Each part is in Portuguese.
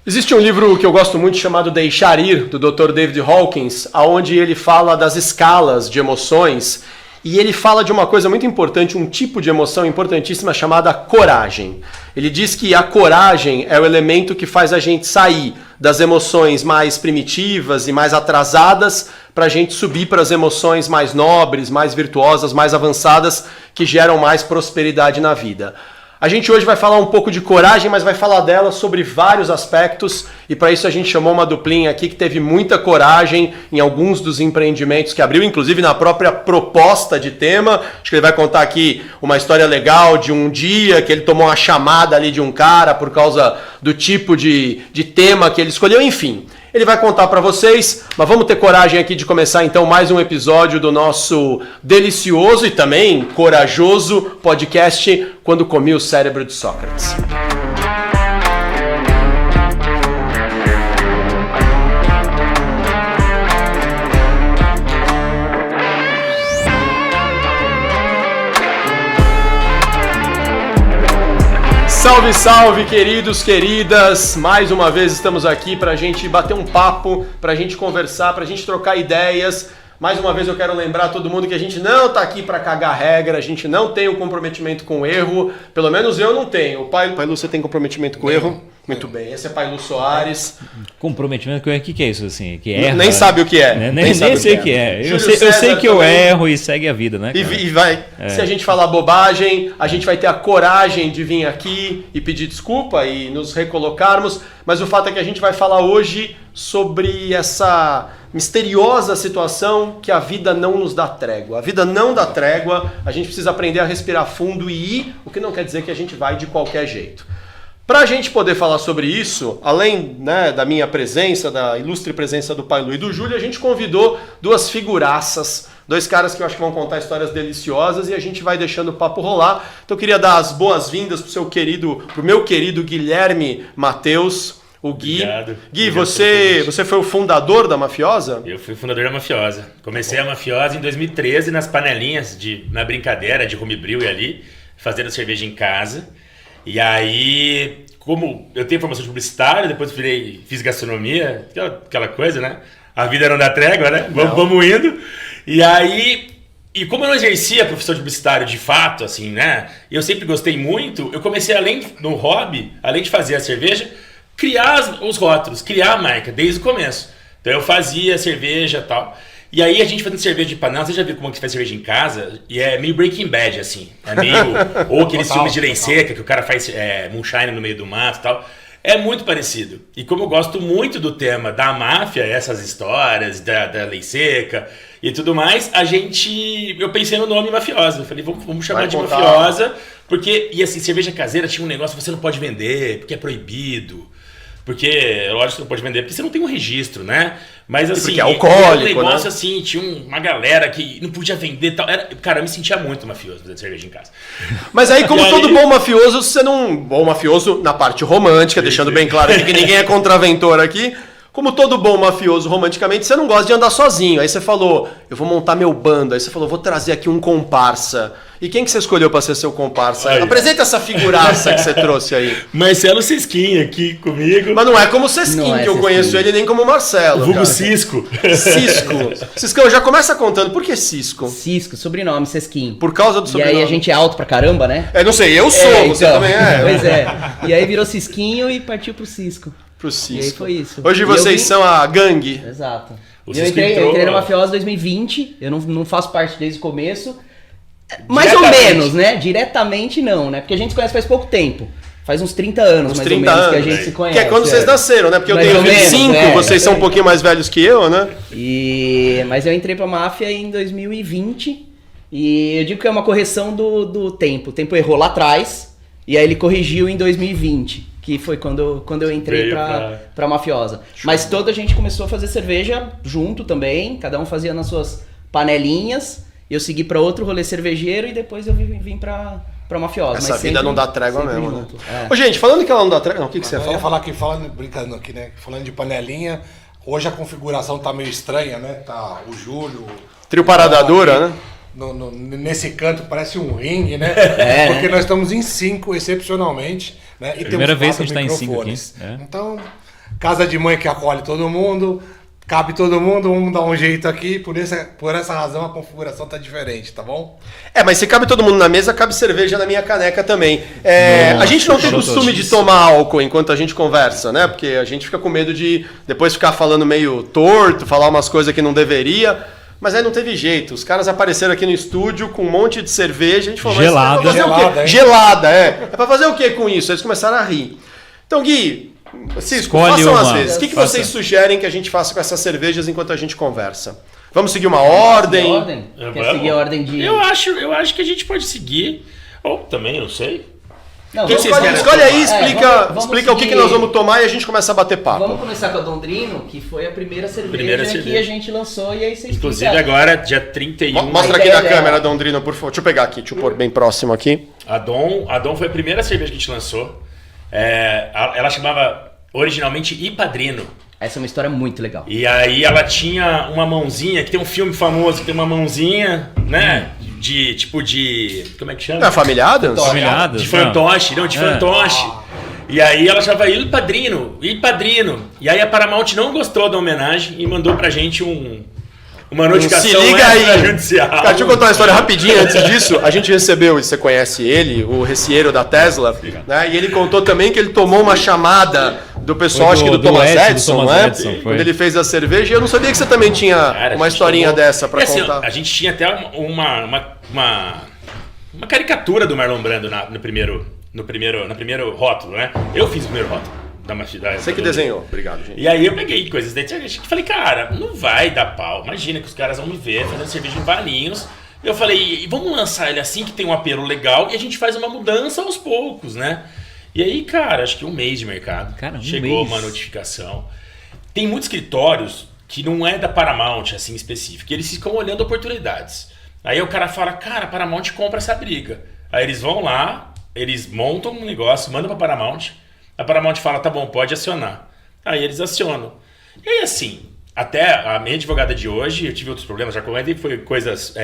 Existe um livro que eu gosto muito chamado Deixar Ir, do Dr. David Hawkins, onde ele fala das escalas de emoções e ele fala de uma coisa muito importante, um tipo de emoção importantíssima chamada coragem. Ele diz que a coragem é o elemento que faz a gente sair das emoções mais primitivas e mais atrasadas para a gente subir para as emoções mais nobres, mais virtuosas, mais avançadas, que geram mais prosperidade na vida. A gente hoje vai falar um pouco de coragem, mas vai falar dela sobre vários aspectos e para isso a gente chamou uma duplinha aqui que teve muita coragem em alguns dos empreendimentos que abriu, inclusive na própria proposta de tema. Acho que ele vai contar aqui uma história legal de um dia que ele tomou uma chamada ali de um cara por causa do tipo de tema que ele escolheu, enfim. Ele vai contar para vocês, mas vamos ter coragem aqui de começar então mais um episódio do nosso delicioso e também corajoso podcast Quando Comi o Cérebro de Sócrates. Salve, salve, queridos, queridas! Mais uma vez estamos aqui para a gente bater um papo, para a gente conversar, para a gente trocar ideias. Mais uma vez eu quero lembrar todo mundo que a gente não está aqui para cagar regra, a gente não tem um comprometimento com o erro, pelo menos eu não tenho. Pailu, você tem comprometimento com o erro? Muito bem, esse é Pailu Soares. Comprometimento com o erro, o que é isso assim? Que erra? Nem sabe o que é. Nem sei o que é. Eu sei que eu erro e segue a vida, né? E vai. Se a gente falar bobagem, a gente vai ter a coragem de vir aqui e pedir desculpa e nos recolocarmos, mas o fato é que a gente vai falar hoje sobre essa misteriosa situação que a vida não nos dá trégua. A vida não dá trégua, a gente precisa aprender a respirar fundo e ir, o que não quer dizer que a gente vai de qualquer jeito. Para a gente poder falar sobre isso, além da minha presença, da ilustre presença do Pailu e do Júlio, a gente convidou duas figuraças, dois caras que eu acho que vão contar histórias deliciosas e a gente vai deixando o papo rolar. Então eu queria dar as boas-vindas pro meu querido Guilherme Matheus, o Gui. Obrigado. Gui, você foi o fundador da Mafiosa? Eu fui o fundador da Mafiosa. Comecei a Mafiosa em 2013 nas panelinhas, na brincadeira de homebrew e ali, fazendo cerveja em casa. E aí, como eu tenho formação de publicitário, depois fiz gastronomia, aquela coisa, né? A vida não dá trégua, né? Vamos indo. E aí, como eu não exercia a profissão de publicitário de fato, assim, né? Eu sempre gostei muito, eu comecei, além do hobby, além de fazer a cerveja, criar os rótulos, criar a marca, desde o começo. Então eu fazia cerveja e tal. E aí a gente fazendo cerveja de panela, você já viu como que faz cerveja em casa? E é meio Breaking Bad, assim. É meio... ou aqueles filmes de lei seca, que o cara faz moonshine no meio do mato e tal. É muito parecido. E como eu gosto muito do tema da máfia, essas histórias da lei seca e tudo mais, eu pensei no nome Mafiosa. Eu falei, vamos chamar de Mafiosa, porque, e assim, cerveja caseira tinha um negócio que você não pode vender, porque é proibido. Porque, lógico que você não pode vender, porque você não tem um registro, né? Mas assim, porque é alcoólico, um negócio né? assim, tinha uma galera que não podia vender e tal. Cara, eu me sentia muito mafioso fazendo cerveja em casa. Mas aí, como todo bom mafioso, você não... Bom mafioso na parte romântica, deixando bem claro aqui que ninguém é contraventor aqui. Como todo bom mafioso romanticamente, você não gosta de andar sozinho. Aí você falou, eu vou montar meu bando. Aí você falou, vou trazer aqui um comparsa. E quem que você escolheu para ser seu comparsa? Olha. Apresenta essa figuraça que você trouxe aí. Marcelo Sesquinha aqui comigo. Mas não é como o Sesquinha, que eu conheço ele, nem como o Marcelo. Vulgo Cisco. Cisco. Ciscão, já começa contando. Por que Cisco? Cisco, sobrenome, Sesquinho. Por causa do sobrenome. E aí a gente é alto pra caramba, né? Não sei, eu sou, você também é. Pois é. E aí virou Cisquinho e partiu pro Cisco. Pro Cisco. E aí foi isso. Hoje vocês são a gangue. Exato. O Eu entrei na Mafiosa em 2020, eu não faço parte desde o começo. Mais ou menos, né? Diretamente não, né? Porque a gente se conhece faz pouco tempo. Faz uns 30 anos, mais ou menos, que a gente se conhece. Que é quando vocês nasceram, né? Porque eu tenho 25, vocês são um pouquinho mais velhos que eu, né? Mas eu entrei pra máfia em 2020 e eu digo que é uma correção do tempo. O tempo errou lá atrás e aí ele corrigiu em 2020. Que foi quando eu entrei pra Mafiosa. Mas toda a gente começou a fazer cerveja junto também, cada um fazia nas suas panelinhas. Eu segui pra outro rolê cervejeiro e depois eu vim pra Mafiosa. Essa mas vida não dá trégua mesmo, junto. né? Ô, gente, falando que ela não dá trégua... Não, o que você ia falar? Eu ia falar aqui, brincando aqui, né? Falando de panelinha, hoje a configuração tá meio estranha, né? Tá o Júlio... Trio Parada Dura, né? Nesse canto parece um ringue, né? Porque nós estamos em 5, excepcionalmente. Né? E Primeira temos vez que a gente tá em 5 microfones. aqui. Então, casa de mãe que acolhe todo mundo, cabe todo mundo, vamos dar um jeito aqui, por essa razão a configuração tá diferente, tá bom? Mas se cabe todo mundo na mesa, cabe cerveja na minha caneca também. A gente não tem costume de tomar álcool enquanto a gente conversa, né? Porque a gente fica com medo de depois ficar falando meio torto, falar umas coisas que não deveria. Mas aí não teve jeito. Os caras apareceram aqui no estúdio com um monte de cerveja. A gente falou, Gelada. mas é pra fazer o quê? Gelada, é. É pra fazer o quê com isso? Eles começaram a rir. Então, Gui, Cisco, façam às vezes. O que vocês sugerem que a gente faça com essas cervejas enquanto a gente conversa? Vamos seguir uma ordem? Quer seguir a ordem de... Eu acho que a gente pode seguir. Ou também, eu não sei. Não, Que vocês querem escolhe aí, vamos explica o que nós vamos tomar e a gente começa a bater papo. Vamos começar com a Dondrino, que foi a primeira cerveja que a gente lançou e aí vocês Inclusive explicaram. agora, dia 31. Mostra A aqui ideia na dela. câmera, Dondrino, por favor. Deixa eu pegar aqui, deixa eu pôr bem próximo aqui. A Dom foi a primeira cerveja que a gente lançou. Ela chamava originalmente Ipadrino. Essa é uma história muito legal. E aí ela tinha uma mãozinha, que tem um filme famoso que tem uma mãozinha, né? De tipo de. Como é que chama? É a Família Adams? Familhadas? De fantoche, não, de fantoche. E aí ela chamava Il Padrino. E aí a Paramount não gostou da homenagem e mandou pra gente uma notificação Se liga aí. extrajudicial. Cara, deixa eu contar uma história rapidinho antes disso. A gente recebeu, e você conhece ele, o Reciero da Tesla, né? E ele contou também que ele tomou uma chamada do pessoal, acho que do Thomas Edison, né? Quando ele fez a cerveja. E eu não sabia que você também tinha uma historinha dessa pra assim, contar. A gente tinha até uma caricatura do Marlon Brando no primeiro rótulo, né? Eu fiz o primeiro rótulo. Você que desenhou. Obrigado, gente. E aí eu peguei coisas da internet e falei, cara, não vai dar pau. Imagina que os caras vão me ver fazendo cerveja em Valinhos. Eu falei, vamos lançar ele assim que tem um apelo legal e a gente faz uma mudança aos poucos, né? E aí, cara, acho que um mês de mercado. Cara, chegou mês. uma notificação. Tem muitos escritórios que não é da Paramount, assim, específico. E eles ficam olhando oportunidades. Aí o cara fala, cara, a Paramount compra essa briga. Aí eles vão lá, eles montam um negócio, mandam pra Paramount. A Paramount fala, tá bom, pode acionar. Aí eles acionam. E aí, assim, até a minha advogada de hoje, eu tive outros problemas, já comentei, foi coisas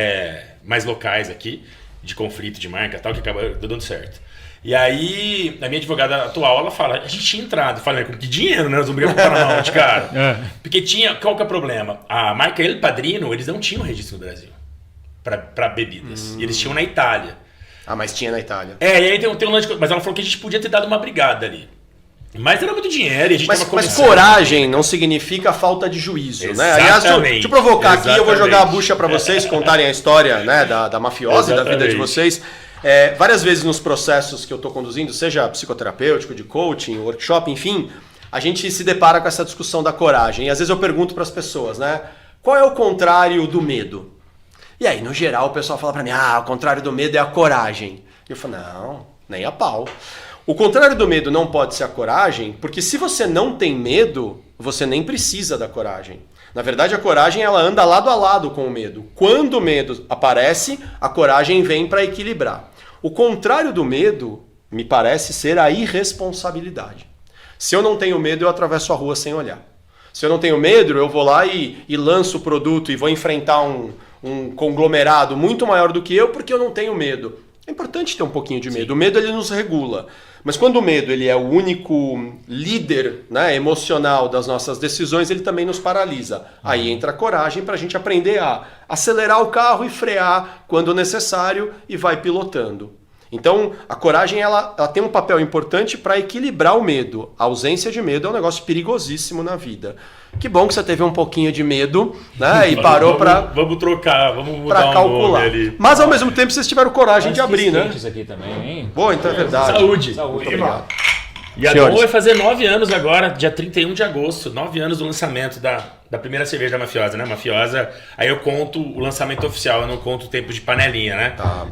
mais locais aqui, de conflito de marca e tal, que acabou dando certo. E aí, a minha advogada atual, ela fala, a gente tinha entrado. Eu falei, com que dinheiro, né? Nós vamos brigar com a Paramount, cara. Porque tinha, qual que é o problema? A marca El Padrino, eles não tinham registro no Brasil para bebidas. Eles tinham na Itália. Ah, mas tinha na Itália. E aí tem um lance, mas ela falou que a gente podia ter dado uma brigada ali. Mas era muito dinheiro e a gente tava Mas começando. coragem não significa falta de juízo, né? Aliás, deixa eu provocar aqui, eu vou jogar a bucha pra vocês contarem a história, né, da mafiosa e da vida de vocês. Várias vezes nos processos que eu tô conduzindo, seja psicoterapêutico, de coaching, workshop, enfim, a gente se depara com essa discussão da coragem. E às vezes eu pergunto pras pessoas, né? Qual é o contrário do medo? E aí, no geral, o pessoal fala pra mim, o contrário do medo é a coragem. E eu falo, não, nem a pau. O contrário do medo não pode ser a coragem, porque se você não tem medo, você nem precisa da coragem. Na verdade, a coragem ela anda lado a lado com o medo. Quando o medo aparece, a coragem vem para equilibrar. O contrário do medo, me parece ser a irresponsabilidade. Se eu não tenho medo, eu atravesso a rua sem olhar. Se eu não tenho medo, eu vou lá e lanço o produto e vou enfrentar um conglomerado muito maior do que eu, porque eu não tenho medo. É importante ter um pouquinho de medo. O medo ele nos regula. Mas quando o medo ele é o único líder, né, emocional das nossas decisões, ele também nos paralisa. Aí entra a coragem para a gente aprender a acelerar o carro e frear quando necessário e vai pilotando. Então, a coragem ela tem um papel importante para equilibrar o medo. A ausência de medo é um negócio perigosíssimo na vida. Que bom que você teve um pouquinho de medo, né? E parou para Vamos trocar, vamos mudar calcular. nome ali. Mas ao mesmo tempo vocês tiveram coragem de abrir, né? Isso aqui também, hein? Boa, então é verdade. Saúde. Muito obrigado. E a Senhores. Dom vai fazer 9 anos agora, dia 31 de agosto. 9 anos do lançamento da primeira cerveja da Mafiosa, né? Mafiosa, aí eu conto o lançamento oficial, eu não conto o tempo de panelinha, né? Tá.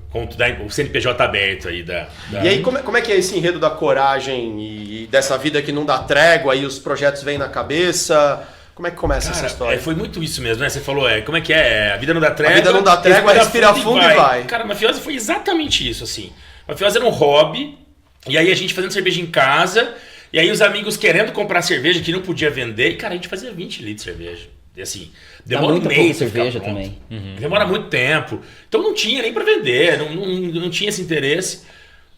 Conto o CNPJ aberto aí da... E aí, como é que é esse enredo da coragem e dessa vida que não dá trégua, aí os projetos vêm na cabeça? Como é que começa essa história? Foi muito isso mesmo, né? Você falou, como é que é? A vida não dá trégua. A vida não dá trégua, respira fundo e vai. Cara, a Mafiosa foi exatamente isso, assim. A Mafiosa era um hobby, e aí a gente fazendo cerveja em casa, e aí os amigos querendo comprar cerveja que não podia vender, e cara, a gente fazia 20 litros de cerveja. E assim, demora um mês pra ficar cerveja pronto. também. Demora muito tempo. Então não tinha nem pra vender, não tinha esse interesse.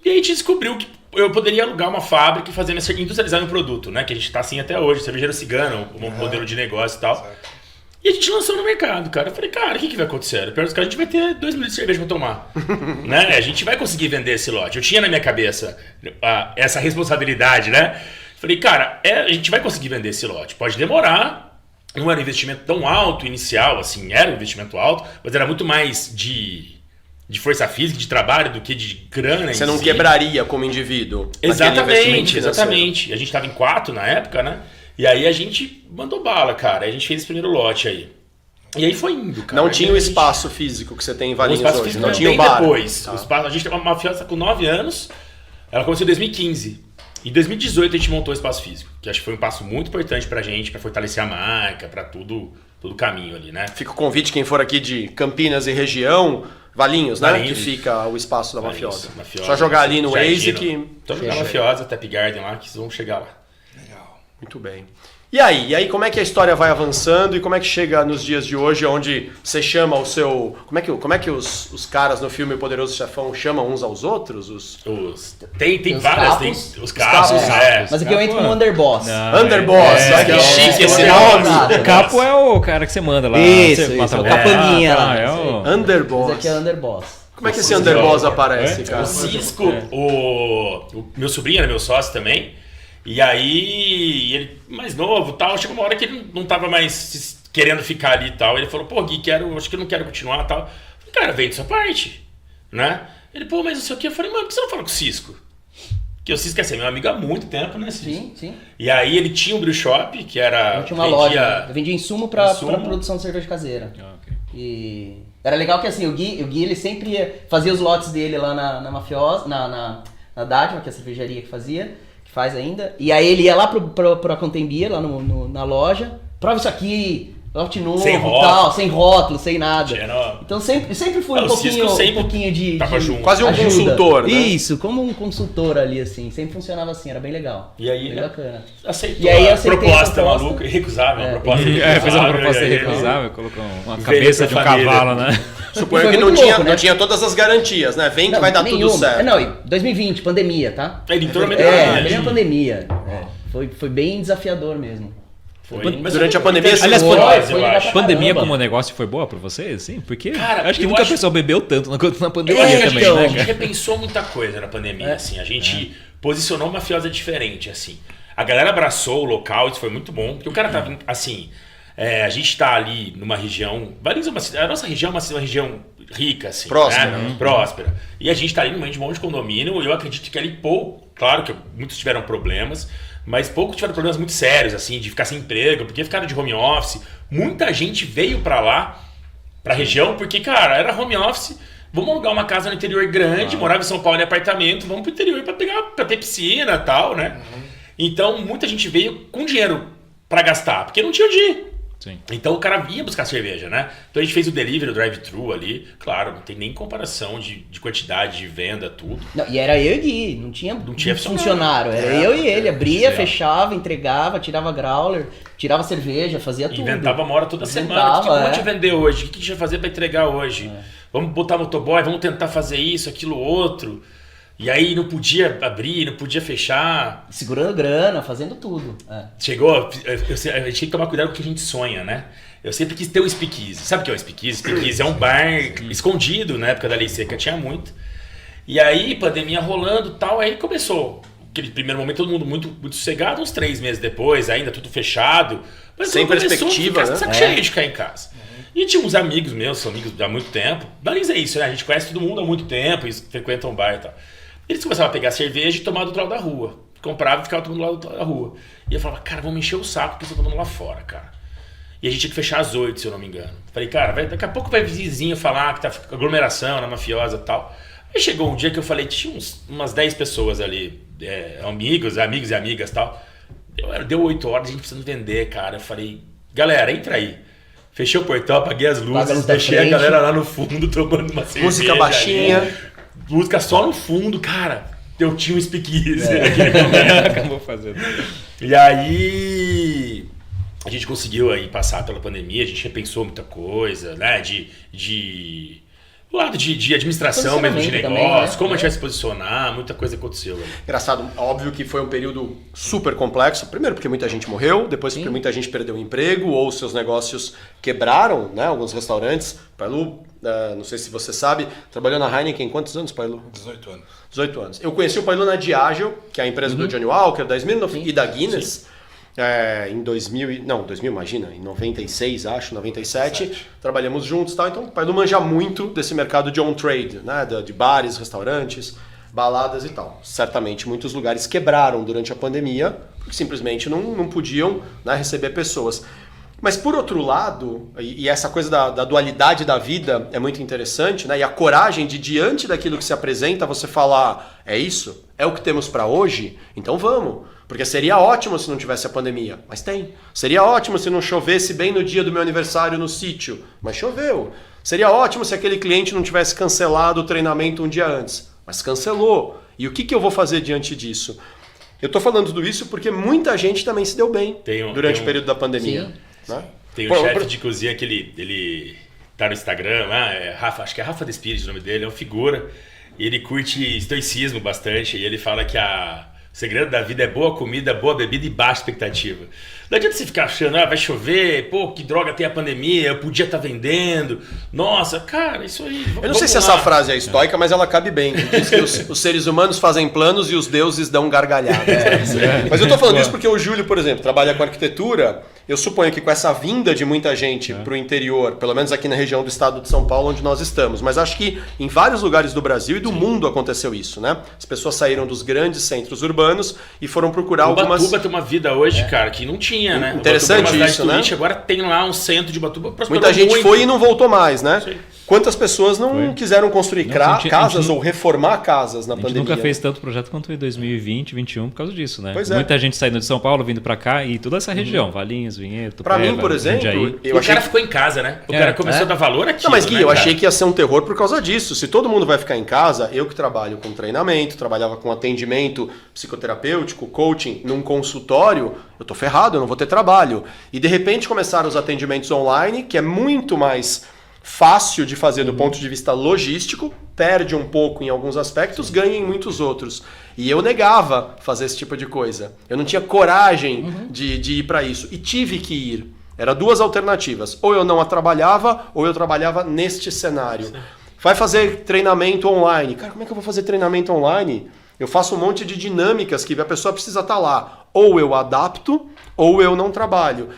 E aí a gente descobriu que eu poderia alugar uma fábrica e fazer industrializar meu produto, né? Que a gente tá assim até hoje, cervejeiro cigano, um modelo de negócio e tal. Certo. E a gente lançou no mercado, cara. Eu falei, cara, o que vai acontecer? Eu perguntei, a gente vai ter 2 litros de cerveja pra tomar. Né? A gente vai conseguir vender esse lote. Eu tinha na minha cabeça essa responsabilidade, né? Falei, cara, a gente vai conseguir vender esse lote. Pode demorar. Não era um investimento tão alto inicial, assim, era um investimento alto, mas era muito mais de força física, de trabalho, do que de grana. Você não quebraria como indivíduo. Exatamente. A gente estava em 4 na época, né? E aí a gente mandou bala, cara. A gente fez esse primeiro lote aí. E aí foi indo, cara. Não tinha o espaço físico que você tem em Valinhos hoje. Não tinha o bar. bar. Depois. O espaço, a gente tem uma mafiosa com 9 anos. Ela começou em 2015. Em 2018 a gente montou o espaço físico, que acho que foi um passo muito importante pra gente, pra fortalecer a marca, pra todo o caminho ali, né? Fica o convite, quem for aqui de Campinas e região, Valinhos, né? Valinhos. Que fica o espaço da Valinhos, Mafiosa. Só jogar ali no Waze que... Então jogar Mafiosa, Tap Garden lá, que vocês vão chegar lá. Legal. Muito bem. E aí como é que a história vai avançando e como é que chega nos dias de hoje, onde você chama o seu... Como é que os caras no filme O Poderoso Chefão chamam uns aos outros? Tem os várias, capos. tem os capos, Mas aqui eu entro como Underboss. Underboss, olha que chique esse nome. Capo é o cara que você manda lá. Isso, você isso, mata o capanguinha lá. É Esse Underboss. aqui é Underboss. Como é que esse Underboss aparece, cara? O Cisco, o meu sobrinho era meu sócio também. E aí, ele mais novo e tal, chegou uma hora que ele não tava mais querendo ficar ali e tal. Ele falou, pô, Gui, acho que eu não quero continuar e tal. Eu falei, cara, vem da sua parte, né? Ele, pô, mas não sei o que. Eu falei, mano, por que você não fala com o Cisco? Porque o Cisco é ser meu amigo há muito tempo, né, Cisco? Sim. E aí ele tinha um brew shop, que era... Eu tinha uma loja, eu vendia insumo pra produção de cerveja caseira. Ok. E era legal que assim, o Gui ele sempre fazia os lotes dele lá na Mafiosa, na Dádiva, que é a cervejaria que faz ainda. E aí ele ia lá pro Contembia, lá na loja, prova isso aqui, lote novo Sem e rótulo. tal, sem rótulo, sem nada. Era- Então sempre fui Não, um o Cisco sempre pouquinho de tava junto. Quase um ajuda. consultor, né? Isso, como um consultor ali, assim. Sempre funcionava assim, era bem legal. E aí, bem bacana. aceitou E aí a aceitei a proposta proposta. maluca, irrecusável, uma proposta Fez uma proposta e aí- irrecusável, colocou uma Veio cabeça de pra um família. cavalo, né? Suponho Foi que muito louco, né? não tinha todas as garantias, né? Vem que vai dar tudo nenhuma. certo. Não, e 2020, pandemia, tá? Ele entrou na É, metade. bem a pandemia. Foi bem desafiador mesmo. Mas Durante a pandemia, aliás, você foi foi- nós, eu legal acho. pra Pandemia caramba. como negócio foi boa pra vocês, assim? Porque Cara, acho que eu nunca acho- a pessoa bebeu tanto quanto na pandemia Eu acho que também, a né, gente cara? repensou muita coisa na pandemia, assim. A gente posicionou uma mafiosa diferente, assim. A galera abraçou o local, isso foi muito bom. Porque o cara tava, assim... a gente tá ali numa região... Valinhos é a nossa região é uma região rica, assim. Próspera. Né? Próspera. E a gente tá ali no meio de um monte de condomínio. E eu acredito que ali pouco... Claro que muitos tiveram problemas... Mas poucos tiveram problemas muito sérios, assim, de ficar sem emprego, porque ficaram de home office. Muita gente veio pra lá, pra região, porque, cara, era home office. Vamos alugar uma casa no interior grande, morava em São Paulo em apartamento, vamos pro interior pra ter piscina e tal, né? Então, muita gente veio com dinheiro pra gastar, porque não tinha onde ir. Sim. Então o cara ia buscar cerveja, né? Então a gente fez o delivery, o drive-thru ali. Claro, não tem nem comparação de quantidade de venda, tudo. Não, e era eu e Gui, não tinha funcionário. funcionário. Era eu e ele, abria, fechava, entregava, tirava growler, tirava cerveja, fazia tudo. Inventava uma hora toda semana. Inventava, O que vamos é. te vender hoje? O que a gente vai fazer pra entregar hoje? Vamos botar motoboy, vamos tentar fazer isso, aquilo, outro. E aí não podia abrir, não podia fechar. Segurando grana, fazendo tudo. É. Chegou, a gente tem que tomar cuidado com o que a gente sonha, né? Eu sempre quis ter um speakeasy. Sabe o que é um speakeasy? Speakeasy é um bar escondido, na época da lei seca tinha muito. E aí, pandemia rolando e tal, aí começou. Aquele primeiro momento, todo mundo muito, muito sossegado, uns 3 meses depois, ainda tudo fechado. Mas Sem começou a perspectiva, ficar né? saco cheio de ficar em casa. E tinha uns amigos meus, são amigos há muito tempo. Mas é isso, né? A gente conhece todo mundo há muito tempo, eles frequentam um bar e tal. Eles começavam a pegar cerveja e tomar do outro lado da rua. Comprava e ficava tomando do lado da rua. E eu falava, cara, vamos encher o saco porque eles estão tomando lá fora, cara. E a gente tinha que fechar às 8, se eu não me engano. Falei, cara, daqui a pouco vai vizinho falar que tá aglomeração na mafiosa e tal. Aí chegou um dia que eu falei, tinha umas 10 pessoas ali, amigos e amigas e tal. Deu 8 horas, a gente precisando vender, cara. Eu falei, galera, entra aí. Fechei o portão, apaguei as luzes, deixei a galera lá no fundo tomando uma cerveja. Música baixinha. Ali. Música só no fundo, cara. Eu tinha um speakeasy. Acabou fazendo. E aí a gente conseguiu aí passar pela pandemia, a gente repensou muita coisa, né? o lado de administração mesmo, de negócio, também, né? como a gente vai se posicionar, muita coisa aconteceu. Ali. Engraçado, óbvio que foi um período super complexo. Primeiro porque muita gente morreu, depois porque muita gente perdeu o emprego ou seus negócios quebraram, né? Alguns restaurantes. Pailu, não sei se você sabe, trabalhou na Heineken quantos anos, Pailu? 18 anos. 18 anos. Eu conheci o Pailu na Diageo, que é a empresa do Johnny Walker, da Smirnoff e da Guinness. Em 2000, imagina, em 96, acho, 97, trabalhamos juntos e tal. Então o Pailu manja muito desse mercado de on-trade, né? De bares, restaurantes, baladas e tal. Certamente muitos lugares quebraram durante a pandemia, porque simplesmente não podiam, né, receber pessoas. Mas por outro lado, e essa coisa da dualidade da vida é muito interessante, né? E a coragem de, diante daquilo que se apresenta, você falar, é isso? É o que temos para hoje? Então vamos. Porque seria ótimo se não tivesse a pandemia, mas tem. Seria ótimo se não chovesse bem no dia do meu aniversário no sítio, mas choveu. Seria ótimo se aquele cliente não tivesse cancelado o treinamento um dia antes, mas cancelou. E o que eu vou fazer diante disso? Eu estou falando tudo isso porque muita gente também se deu bem durante o período da pandemia. Né? Tem um chefe de cozinha que ele tá no Instagram, Rafa, acho que é Rafa Despires o nome dele, é uma figura. E ele curte estoicismo bastante e ele fala que o segredo da vida é boa comida, boa bebida e baixa expectativa. Não adianta você ficar achando, vai chover, pô, que droga tem a pandemia, eu podia estar vendendo. Nossa, cara, isso aí... Eu não sei se essa frase é estoica, mas ela cabe bem. Diz que os seres humanos fazem planos e os deuses dão gargalhadas. Mas eu tô falando isso porque o Júlio, por exemplo, trabalha com arquitetura. Eu suponho que com essa vinda de muita gente para o interior, pelo menos aqui na região do estado de São Paulo, onde nós estamos, mas acho que em vários lugares do Brasil e do mundo aconteceu isso, né? As pessoas saíram dos grandes centros urbanos e foram procurar algumas... Ubatuba tem uma vida hoje, cara, que não tinha, né? Interessante Ubatuba é uma isso, né? Agora tem lá um centro de Ubatuba. Muita gente foi e não voltou mais, né? Sim. Quantas pessoas não quiseram construir casas ou reformar casas na pandemia? A gente nunca fez tanto projeto quanto em 2020, 2021 por causa disso, né? Pois é. Muita gente saindo de São Paulo, vindo pra cá e toda essa região, Valinhos, Vinhedo, Pra mim, por exemplo, O cara ficou em casa, né? O cara começou a dar valor aqui. Não, mas Gui, eu achei que ia ser um terror por causa disso. Se todo mundo vai ficar em casa, eu que trabalho com treinamento, trabalhava com atendimento psicoterapêutico, coaching, num consultório, eu tô ferrado, eu não vou ter trabalho. E de repente começaram os atendimentos online, que é muito mais fácil de fazer do ponto de vista logístico, perde um pouco em alguns aspectos, ganha em muitos outros. E eu negava fazer esse tipo de coisa. Eu não tinha coragem de ir para isso. E tive que ir. Eram duas alternativas. Ou eu não trabalhava, ou eu trabalhava neste cenário. Sim. Vai fazer treinamento online. Cara, como é que eu vou fazer treinamento online? Eu faço um monte de dinâmicas que a pessoa precisa estar lá. Ou eu adapto, ou eu não trabalho.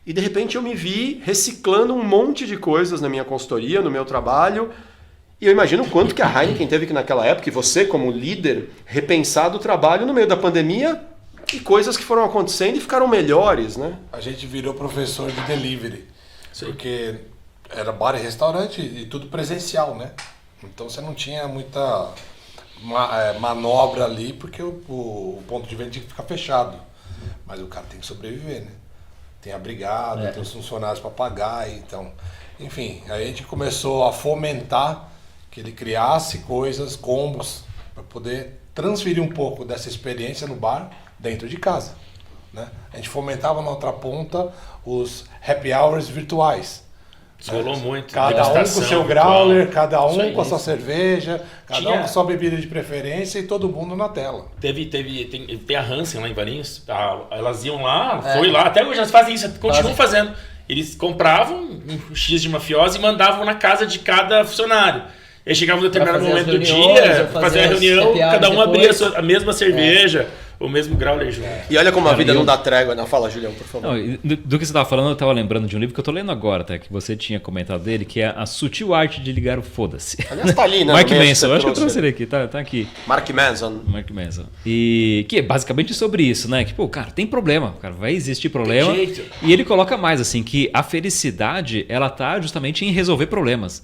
E de repente eu me vi reciclando um monte de coisas na minha consultoria, no meu trabalho. E eu imagino o quanto que a Heineken teve que naquela época, e você como líder, repensar o trabalho no meio da pandemia e coisas que foram acontecendo e ficaram melhores, né? A gente virou professor de delivery. Sim. Porque era bar e restaurante e tudo presencial, né? Então você não tinha muita manobra ali porque o ponto de venda tinha que ficar fechado. Mas o cara tem que sobreviver, né? Tem a brigada, tem os funcionários para pagar, então... Enfim, aí a gente começou a fomentar que ele criasse coisas, combos, para poder transferir um pouco dessa experiência no bar dentro de casa, né? A gente fomentava na outra ponta os happy hours virtuais. Rolou muito. Cada um com o seu growler, cada um com a sua cerveja, cada um com a sua bebida de preferência e todo mundo na tela. Tem a Hansen lá em Valinhos, elas iam lá, foi lá, até hoje elas fazem isso, continuam fazendo. Eles compravam um X de mafiosa e mandavam na casa de cada funcionário. Aí chegava um determinado momento do dia, fazer a reunião, cada um abria a mesma cerveja. O mesmo growler junto. E olha como a vida não dá trégua. Não, fala, Julião, por favor. Não, do que você estava falando, eu estava lembrando de um livro que eu estou lendo agora, até que você tinha comentado dele, que é A Sutil Arte de Ligar o Foda-se. Aliás, tá ali, né? Mark Manson, acho que eu trouxe ele aqui, tá aqui. Mark Manson. E que é basicamente sobre isso, né? Que, pô, cara, tem problema, cara, vai existir problema. E ele coloca mais, assim, que a felicidade, ela tá justamente em resolver problemas.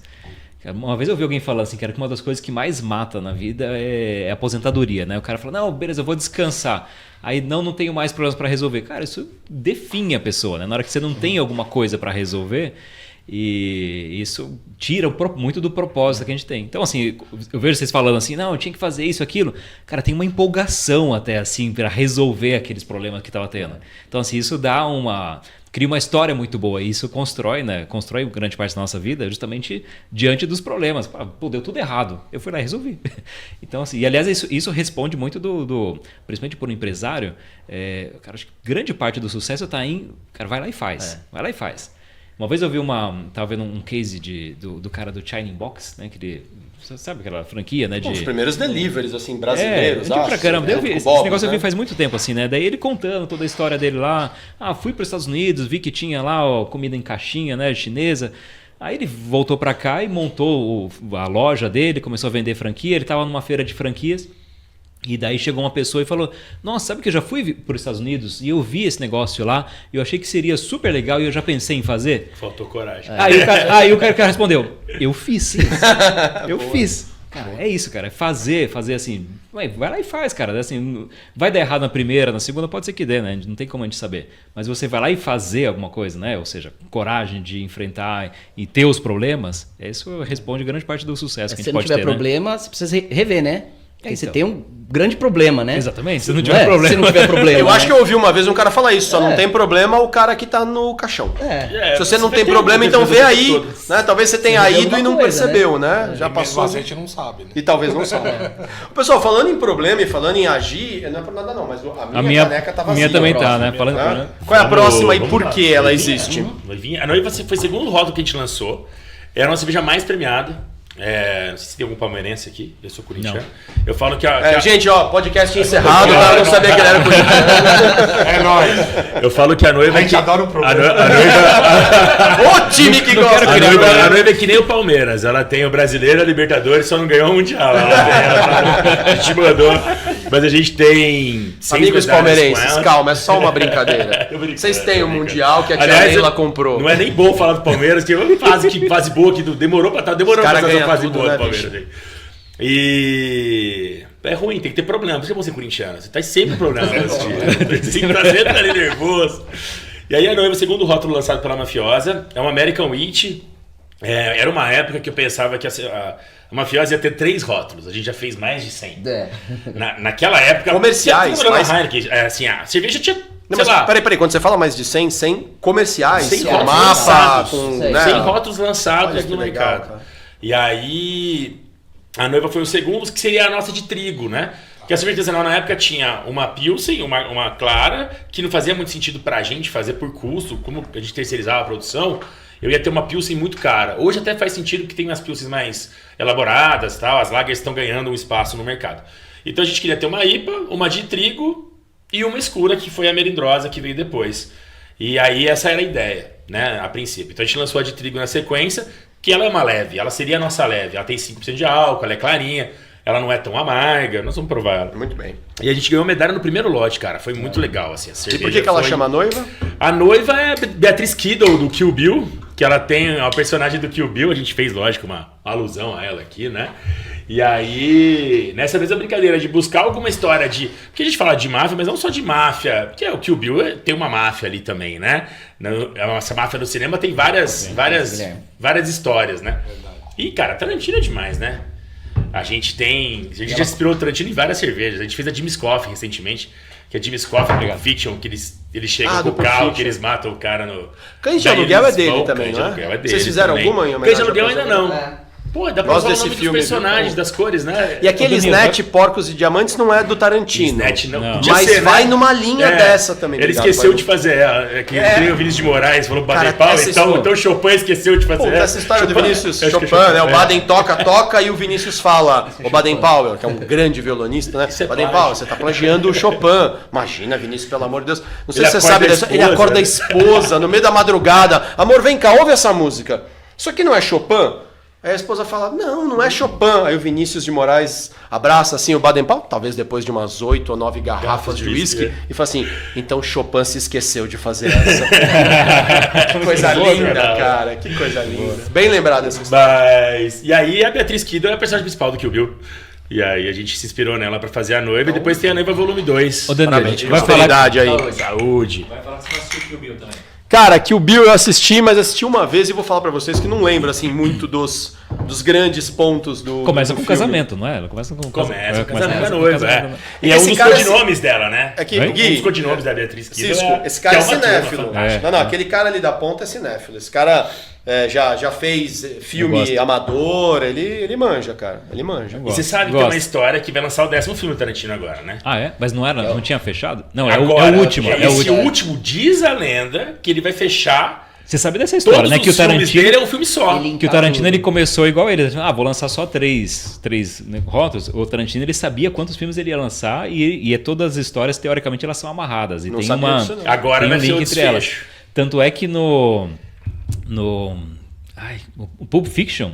Uma vez eu vi alguém falando assim, cara, que uma das coisas que mais mata na vida é a aposentadoria, né? O cara fala, não, beleza, eu vou descansar. Aí não tenho mais problemas para resolver. Cara, isso define a pessoa, né? Na hora que você não tem alguma coisa para resolver. E isso tira muito do propósito que a gente tem. Então, assim, eu vejo vocês falando assim, não, eu tinha que fazer isso, aquilo. Cara, tem uma empolgação até, assim, para resolver aqueles problemas que estava tendo. Então, assim, isso cria uma história muito boa. E isso constrói, né? Constrói grande parte da nossa vida justamente diante dos problemas. Pô, deu tudo errado. Eu fui lá e resolvi. Então, assim, e aliás, isso responde muito principalmente por um empresário. Cara, acho que grande parte do sucesso está cara, vai lá e faz. Vai lá e faz. Uma vez eu vi tava vendo um case do cara do Shining Box, né? Você sabe aquela franquia, né? Os primeiros deliveries, assim, brasileiros. Pra caramba. Esse Bob's, negócio né? eu vi faz muito tempo, assim, né? Daí ele contando toda a história dele lá. Fui para os Estados Unidos, vi que tinha lá comida em caixinha, né? Chinesa. Aí ele voltou para cá e montou a loja dele, começou a vender franquia. Ele estava numa feira de franquias. E daí chegou uma pessoa e falou, nossa, sabe que eu já fui para os Estados Unidos e eu vi esse negócio lá e eu achei que seria super legal e eu já pensei em fazer. Faltou coragem. Aí o cara respondeu, eu fiz. Eu fiz. Cara, é isso, cara. É fazer assim. Vai lá e faz, cara. Assim, vai dar errado na primeira, na segunda pode ser que dê, né? Não tem como a gente saber. Mas você vai lá e fazer alguma coisa, né? Ou seja, coragem de enfrentar e ter os problemas, isso responde grande parte do sucesso que a gente pode ter. Se não tiver problema, você precisa rever, né? Porque você tem um grande problema, né? Exatamente. Se não tiver problema. Se não tiver problema. Eu acho que eu ouvi uma vez um cara falar isso, só não tem problema o cara que tá no caixão. Se você não tem problema, então vê aí. Né? Talvez você tenha ido e não percebeu, né? Já passou. Mas a gente não sabe, né? E talvez não saiba. Pessoal, falando em problema e falando em agir, não é por nada não, mas a minha caneca tá vazia. A minha também tá, próxima, né? Falando. Qual é a próxima e por Vamos que lá. ela existe? A Noiva foi o segundo rótulo que a gente lançou. Era a nossa cerveja mais premiada. Não sei se tem algum palmeirense aqui. Eu sou corintiano. Eu falo que gente, podcast encerrado, tá? Eu não sabia que ele era corintiano. É nóis. Eu falo que a Noiva... A gente adora o problema. O time que gosta. A Noiva é que nem o Palmeiras. Ela tem o Brasileiro, a Libertadores, só não ganhou o Mundial. A gente mandou. Mas a gente tem... Amigos palmeirenses, calma, é só uma brincadeira. Vocês têm o Mundial que a tia Leila comprou. Não é nem bom falar do Palmeiras, que é uma fase boa que demorou pra fazer uma fase boa do Palmeiras. E é ruim, tem que ter problema. Por isso que é bom ser corintiano. Você tá sempre com problema. Você tá sempre ali nervoso. E aí a Noiva, segundo rótulo lançado pela Mafiosa, é uma American Wheat. Era uma época que eu pensava que a Mafiosa ia ter 3 rótulos. A gente já fez mais de 100. Naquela época... Comerciais. A cerveja tinha... Não, mas peraí, quando você fala mais de 100 comerciais, 100 com rótulos mapa, lançados, com... 100 rótulos lançados Olha que no legal, mercado. cara. E aí, a Noiva foi o segundo, que seria a nossa de trigo, né? Porque a cerveja artesanal na época tinha uma Pilsen, uma clara, que não fazia muito sentido pra gente fazer por custo, como a gente terceirizava a produção, eu ia ter uma Pilsen muito cara. Hoje até faz sentido que tem umas Pilsens mais elaboradas, tal, as lagers estão ganhando um espaço no mercado. Então a gente queria ter uma IPA, uma de trigo e uma escura, que foi a melindrosa, que veio depois. E aí essa era a ideia, né, a princípio. Então a gente lançou a de trigo na sequência, que ela é uma leve, ela seria a nossa leve. Ela tem 5% de álcool, ela é clarinha, ela não é tão amarga, nós vamos provar ela. Muito bem. E a gente ganhou medalha no primeiro lote, cara, foi muito legal, assim, a cerveja. E por que ela chama a Noiva? A Noiva é Beatriz Kiddo, do Kill Bill, que ela tem a personagem do Kill Bill, a gente fez, lógico, uma alusão a ela aqui, né? E aí, nessa vez a brincadeira de buscar alguma história de... Porque a gente fala de máfia, mas não só de máfia, porque o Kill Bill tem uma máfia ali também, né? Essa máfia no cinema tem várias histórias, né? E, cara, Tarantino é demais, né? A gente já inspirou o Tarantino em várias cervejas. A gente fez a Jimmy Scoff recentemente, que é Jimmy Scoff do Fiction, que eles chegam com o carro, que eles matam o cara no... Cães de Aluguel é dele também, não é? Vocês fizeram alguma em homenagem? Cães de Aluguel ainda não. Pô, dá pra usar o nome dos personagens, das cores, né? E aquele Snatch, Porcos e Diamantes não é do Tarantino. Snatch não. Mas vai numa linha dessa também. Ele esqueceu de fazer. Que o Vinícius de Moraes falou baden pau, então o Chopin esqueceu de fazer. Essa história do Vinícius Chopin, né? O Baden toca e o Vinícius fala. O Baden Powell, que é um grande violonista, né? Baden Powell, você tá plagiando o Chopin. Imagina, Vinícius, pelo amor de Deus. Não sei se você sabe dessa. Ele acorda a esposa no meio da madrugada. Amor, vem cá, ouve essa música. Isso aqui não é Chopin? Aí a esposa fala, não é Chopin. Aí o Vinícius de Moraes abraça assim o Baden Powell, talvez depois de umas 8 ou 9 garrafas de uísque, e fala assim, então Chopin se esqueceu de fazer essa. Que coisa linda, cara, que coisa linda. Bem lembrado essa história. E aí a Beatriz Kiddo é a personagem principal do Kill Bill. E aí a gente se inspirou nela pra fazer a Noiva, e depois tem a Noiva volume 2. Ô, Danilo, vai falar aí. Saúde. Vai falar que você assistiu o Bill também? Cara, Kill Bill eu assisti, mas assisti uma vez e vou falar pra vocês que não lembro, assim, muito dos grandes pontos do Começa do com filme. casamento, não é? Ela começa com Começa com com casamento da noiva, é. E E é um esse dos cara, codinomes dela, né? É que, Oi? Um dos Gui, codinomes da Beatriz Kiddo. Cisco, esse cara é uma turma cinéfilo. fantástica. Não, aquele cara ali da ponta é cinéfilo. Esse cara já fez filme gosto. amador, ele manja, cara. Ele manja. E você sabe que Gosto. tem uma história que vai lançar o 10º filme do Tarantino agora, né? Ah, é? Mas não tinha fechado? Não, é Agora, o último. É o esse último. último diz a lenda que ele vai fechar Você sabe dessa história, todos né? Que o os filmes Tarantino. dele é um filme só. Ele- Que o Tarantino ele começou igual ele. Vou lançar só três né, rótulos. O Tarantino ele sabia quantos filmes ele ia lançar e todas as histórias, teoricamente, elas são amarradas. E Não tem sabia uma. disso, não. Agora tem vai um ser link o entre elas. desfecho. Tanto é que o Pulp Fiction.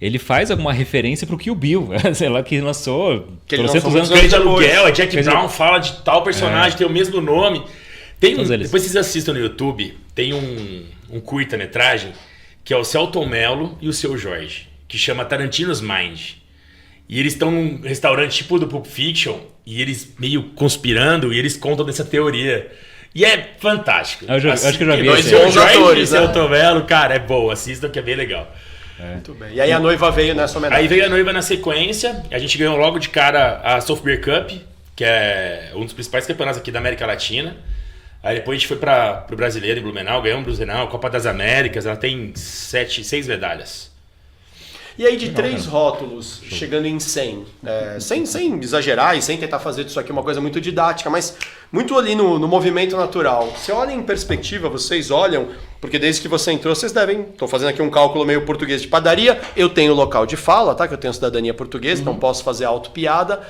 Ele faz alguma referência pro Kill Bill, sei lá, que lançou Que ele trocentos lançou anos. Cães de depois. aluguel, a Jack Fez- Brown fala de tal personagem, tem o mesmo nome. Tem Todos eles. depois vocês assistam no YouTube, tem um curta-metragem que é o Celton Mello e o Seu Jorge, que chama Tarantino's Mind. E eles estão num restaurante tipo do Pulp Fiction, e eles meio conspirando, e eles contam dessa teoria. E é fantástico. Acho que eu já vi Dois esse. Seu Bons Jorge atores, e né? Celton Mello, cara, é bom, assistam que é bem legal. Muito bem. E aí a noiva veio nessa homenagem. Aí veio a noiva na sequência, a gente ganhou logo de cara a Soft Beer Cup, que é um dos principais campeonatos aqui da América Latina. Aí depois a gente foi pro Brasileiro em Blumenau, ganhamos o Blumenau, Copa das Américas, ela tem 6 medalhas. E aí de 3 rótulos, chegando em 100, sem exagerar e sem tentar fazer disso aqui uma coisa muito didática, mas muito ali no movimento natural. Você olha em perspectiva, vocês olham, porque desde que você entrou, vocês devem... Estou fazendo aqui um cálculo meio português de padaria, eu tenho local de fala, tá? Que eu tenho cidadania portuguesa, então posso fazer auto-piada,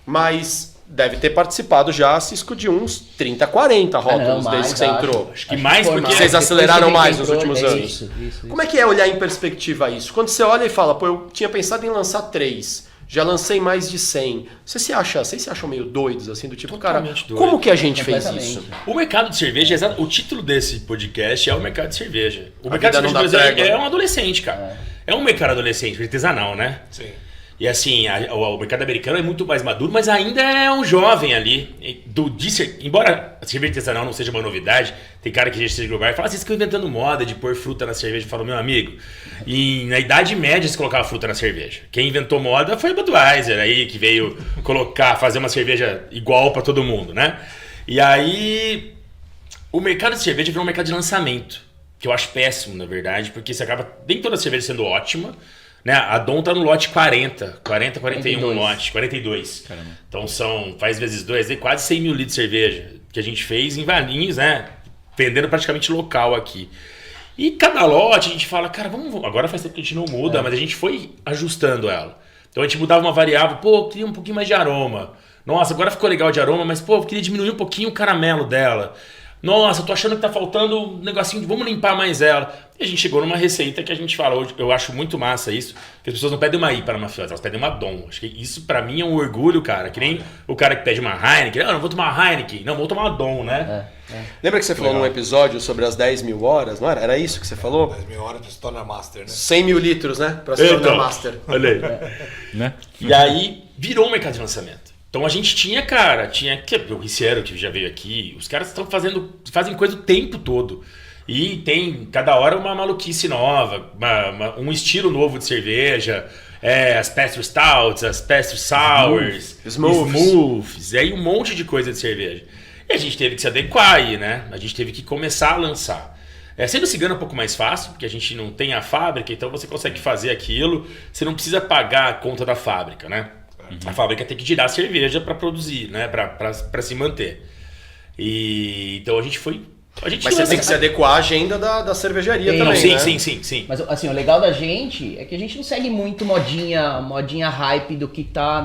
mas deve ter participado já, Cisco, de uns 30, 40 rótulos mais, desde que você acho. entrou. Acho que mais foi porque Vocês Depois aceleraram que a gente mais nos entrou, últimos é anos. isso. Como é que é olhar em perspectiva isso? Quando você olha e fala, pô, eu tinha pensado em lançar 3, já lancei mais de 100. Vocês se acham meio doidos, assim, do tipo, cara, Totalmente doido. como que a gente fez Completamente. isso? o mercado de cerveja, o título desse podcast é o mercado de cerveja. O A mercado de vida não cerveja dá brasileiro trégua. é um adolescente, cara. É um mercado adolescente, artesanal, né? Sim. E assim, o mercado americano é muito mais maduro, mas ainda é um jovem ali. Embora a cerveja artesanal não seja uma novidade, tem cara que já chega no bar e fala, vocês ficam inventando moda de pôr fruta na cerveja. Eu falo, meu amigo, e na Idade Média se colocava fruta na cerveja. Quem inventou moda foi o Budweiser aí, que veio fazer uma cerveja igual pra todo mundo, né? E aí, o mercado de cerveja virou um mercado de lançamento, que eu acho péssimo, na verdade, porque você acaba, nem toda cerveja sendo ótima, né? A Dom tá no lote 41 42. lote, 42. Caramba. Então faz vezes 2, quase 100 mil litros de cerveja que a gente fez em Valinhos, né? Vendendo praticamente local aqui. E cada lote a gente fala, cara, agora faz tempo que a gente não muda, mas a gente foi ajustando ela. Então a gente mudava uma variável, pô, queria um pouquinho mais de aroma. Nossa, agora ficou legal de aroma, mas pô, eu queria diminuir um pouquinho o caramelo dela. Nossa, eu tô achando que tá faltando um negocinho, vamos limpar mais ela. E a gente chegou numa receita que a gente fala hoje, eu acho muito massa isso, que as pessoas não pedem uma IPA na mafiosa, elas pedem uma Dom. Acho que isso pra mim é um orgulho, cara, que nem o cara que pede uma Heineken, não vou tomar uma Heineken, não, vou tomar uma Dom, né? Lembra que você falou num episódio sobre as 10 mil horas, não era? Era isso que você falou? 10 mil horas para se tornar master, né? 100 mil litros, né? Pra se tornar Então, master. olha aí. Né? E aí virou um mercado de lançamento. Então a gente tinha, cara, o Riciero que já veio aqui, os caras fazem coisa o tempo todo. E tem cada hora uma maluquice nova, um estilo novo de cerveja, as pastry stouts, as pastry sours, smooths, e aí um monte de coisa de cerveja. E a gente teve que se adequar aí, né? A gente teve que começar a lançar. Sendo cigano é um pouco mais fácil, porque a gente não tem a fábrica, então você consegue fazer aquilo, você não precisa pagar a conta da fábrica, né? A fábrica tem que tirar a cerveja para produzir, né? Para se manter. E então a gente foi. Mas você tem que se adequar à agenda da cervejaria Tem. também, Não, né? sim. Mas assim, o legal da gente é que a gente não segue muito modinha hype do que tá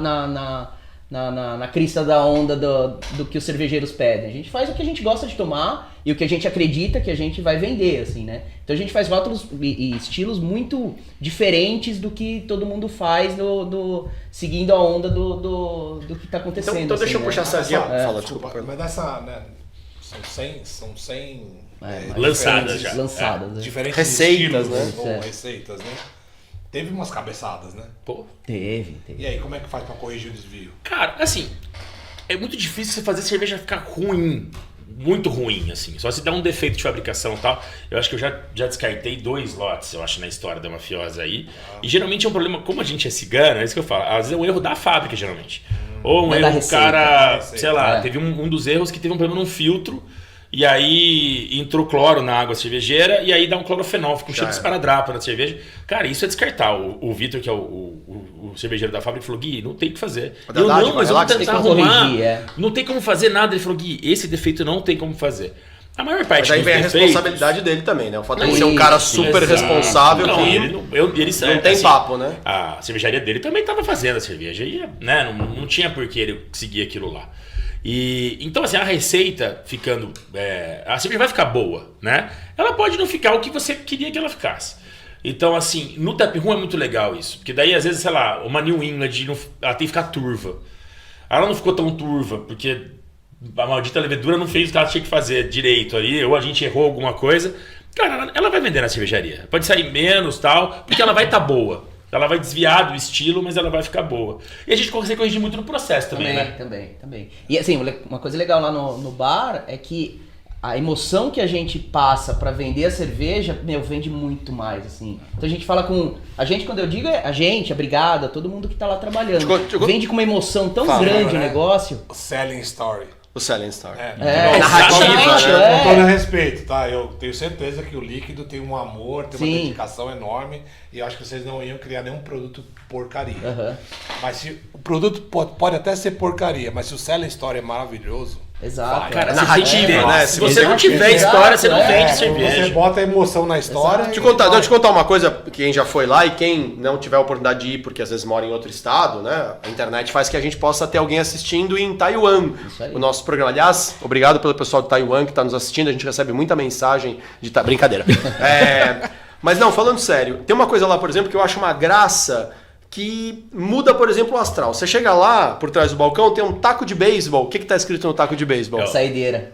na crista da onda do que os cervejeiros pedem. A gente faz o que a gente gosta de tomar e o que a gente acredita que a gente vai vender, assim, né? Então a gente faz rótulos e estilos muito diferentes do que todo mundo faz seguindo a onda do que tá acontecendo. Então deixa eu assim, puxar né? a sardinha. Fala, Desculpa, desculpa. mas dessa, né, são 100 mas lançadas diferentes- já. Lançadas, né? Diferentes Receitas, estilos, né? ou É. receitas, né? Teve umas cabeçadas, né? Pô, Teve. E aí, como é que faz pra corrigir o desvio? cara, assim, é muito difícil você fazer cerveja ficar ruim muito ruim, assim. Só se dá um defeito de fabricação e tal. Eu acho que eu já descartei 2 lotes, eu acho, na história da Mafiosa aí. E geralmente é um problema, como a gente é cigano, é isso que eu falo. Às vezes é um erro da fábrica, geralmente. Ou um erro, o cara, sei lá, teve um dos erros que teve um problema num filtro. E aí entrou cloro na água cervejeira e aí dá um clorofenol, fica um cheiro de esparadrapo na cerveja. Cara, isso é descartar. O Vitor, que é o cervejeiro da fábrica, falou: Gui, não tem o que fazer. Eu não, mas eu vou tentar arrumar. Não tem como fazer nada. Ele falou: Gui, esse defeito não tem como fazer. A maior parte dos defeitos... Mas aí vem a responsabilidade dele também, né? O fato de ele ser um cara super responsável. Não, ele não tem papo, né? A cervejaria dele também estava fazendo a cerveja. E, né, não tinha por que ele seguir aquilo lá. Então, assim, a receita ficando... a cerveja vai ficar boa, né? Ela pode não ficar o que você queria que ela ficasse. Então, assim, no Tap Room é muito legal isso. Porque daí, às vezes, sei lá, uma New England, ela tem que ficar turva. Ela não ficou tão turva, porque a maldita levedura não fez o que ela tinha que fazer direito ali, ou a gente errou alguma coisa. Cara, ela vai vender na cervejaria. Pode sair menos, tal, porque ela vai estar boa. Ela vai desviar do estilo, mas ela vai ficar boa. E a gente consegue corrigir muito no processo também, né? Também. E assim, uma coisa legal lá no bar é que a emoção que a gente passa pra vender a cerveja, vende muito mais, assim. Então a gente fala com... A gente, quando eu digo, é a gente, a brigada, todo mundo que tá lá trabalhando. Vende com uma emoção tão grande o negócio. O selling story. O selling story. Narrativa, com todo respeito, tá? Eu tenho certeza que o líquido tem um amor, tem uma dedicação enorme, e eu acho que vocês não iam criar nenhum produto porcaria. Mas se o produto pode até ser porcaria, mas se o selling story é maravilhoso... Exato. Cara, narrativa, né? Se você não tiver história, você não vende cerveja. Você bota a emoção na história. Deixa eu te contar uma coisa, quem já foi lá e quem não tiver a oportunidade de ir, porque às vezes mora em outro estado, né? A internet faz que a gente possa ter alguém assistindo em Taiwan. O nosso programa. Aliás, obrigado pelo pessoal de Taiwan que está nos assistindo. A gente recebe muita mensagem de... Brincadeira. Mas não, falando sério, tem uma coisa lá, por exemplo, que eu acho uma graça... que muda, por exemplo, o astral. Você chega lá, por trás do balcão, tem um taco de beisebol. O que está escrito no taco de beisebol? Saideira.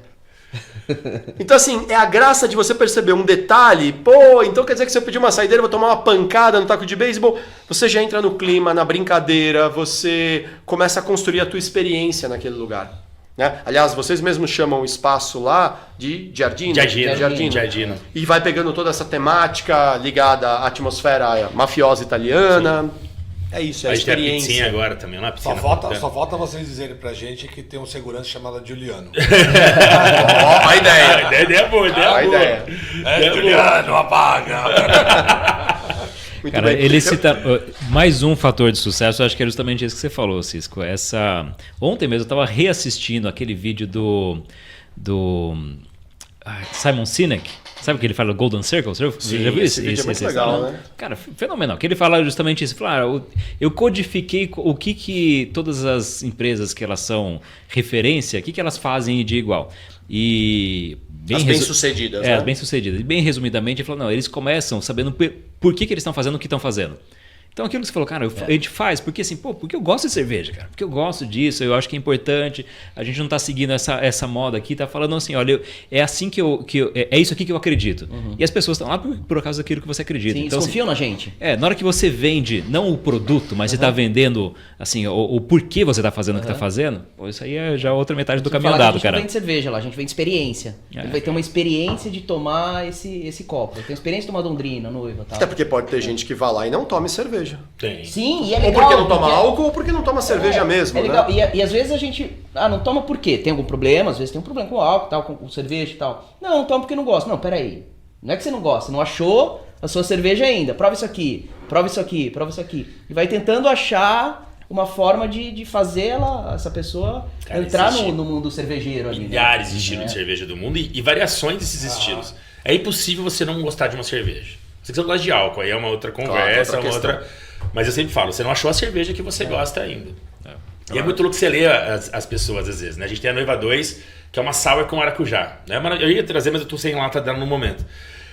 Então, assim, é a graça de você perceber um detalhe. Pô, então quer dizer que se eu pedir uma saideira, eu vou tomar uma pancada no taco de beisebol. Você já entra no clima, na brincadeira, você começa a construir a tua experiência naquele lugar. Né? Aliás, vocês mesmos chamam o espaço lá de Giardino. Giardino. E vai pegando toda essa temática ligada à atmosfera mafiosa italiana. Sim. É isso, é a experiência. A piscina agora também, uma piscina. Só falta vocês dizerem pra gente que tem um segurança chamado Giuliano. A ideia. A ideia é boa, Giuliano, apaga. Muito Cara, bem. Ele cita mais um fator de sucesso, eu acho que é justamente isso que você falou, Cisco. Ontem mesmo eu estava reassistindo aquele vídeo do Simon Sinek. Sabe o que ele fala, Golden Circle? Você já viu esse vídeo? É muito legal, né? Cara, fenomenal. Que ele fala justamente isso. Fala, eu codifiquei o que todas as empresas que elas são referência, o que elas fazem de igual. E as bem-sucedidas, né? As bem-sucedidas. E bem resumidamente, ele falou, não, eles começam sabendo por que eles estão fazendo o que estão fazendo. Então aquilo que você falou, cara, a gente faz porque assim, porque eu gosto de cerveja, cara, porque eu gosto disso, eu acho que é importante, a gente não tá seguindo essa moda aqui, tá falando assim, olha, é assim é isso aqui que eu acredito. E as pessoas estão lá por causa daquilo que você acredita. Sim, então, eles confiam na gente. Na hora que você vende, não o produto, mas você tá vendendo, assim, o porquê você tá fazendo o que tá fazendo, isso aí é já outra metade do caminho andado, cara. A gente não vende cerveja lá, a gente vende experiência. Ele vai ter uma experiência de tomar esse copo. Ele tem experiência de tomar Londrina, noiva, tal. Até porque pode ter gente que vá lá e não tome cerveja. Tem. Sim, e é legal. Ou porque não toma álcool, ou porque não toma cerveja mesmo. É legal. Né? E às vezes a gente. Não toma por quê? Tem algum problema? Às vezes tem um problema com álcool, tal, com cerveja e tal. Não toma porque não gosta. Não, peraí. Não é que você não gosta, não achou a sua cerveja ainda. Prova isso aqui, prova isso aqui, prova isso aqui. E vai tentando achar uma forma de fazer essa pessoa entrar no mundo cervejeiro ali. Milhares de estilos de cerveja do mundo e variações desses estilos. É impossível você não gostar de uma cerveja. Você não gosta de álcool, aí é uma outra conversa, outra. Mas eu sempre falo, você não achou a cerveja que você gosta ainda. E é muito louco você ler as pessoas às vezes, né? A gente tem a Noiva 2, que é uma sour com maracujá. Né? Eu ia trazer, mas eu tô sem lata dela no momento.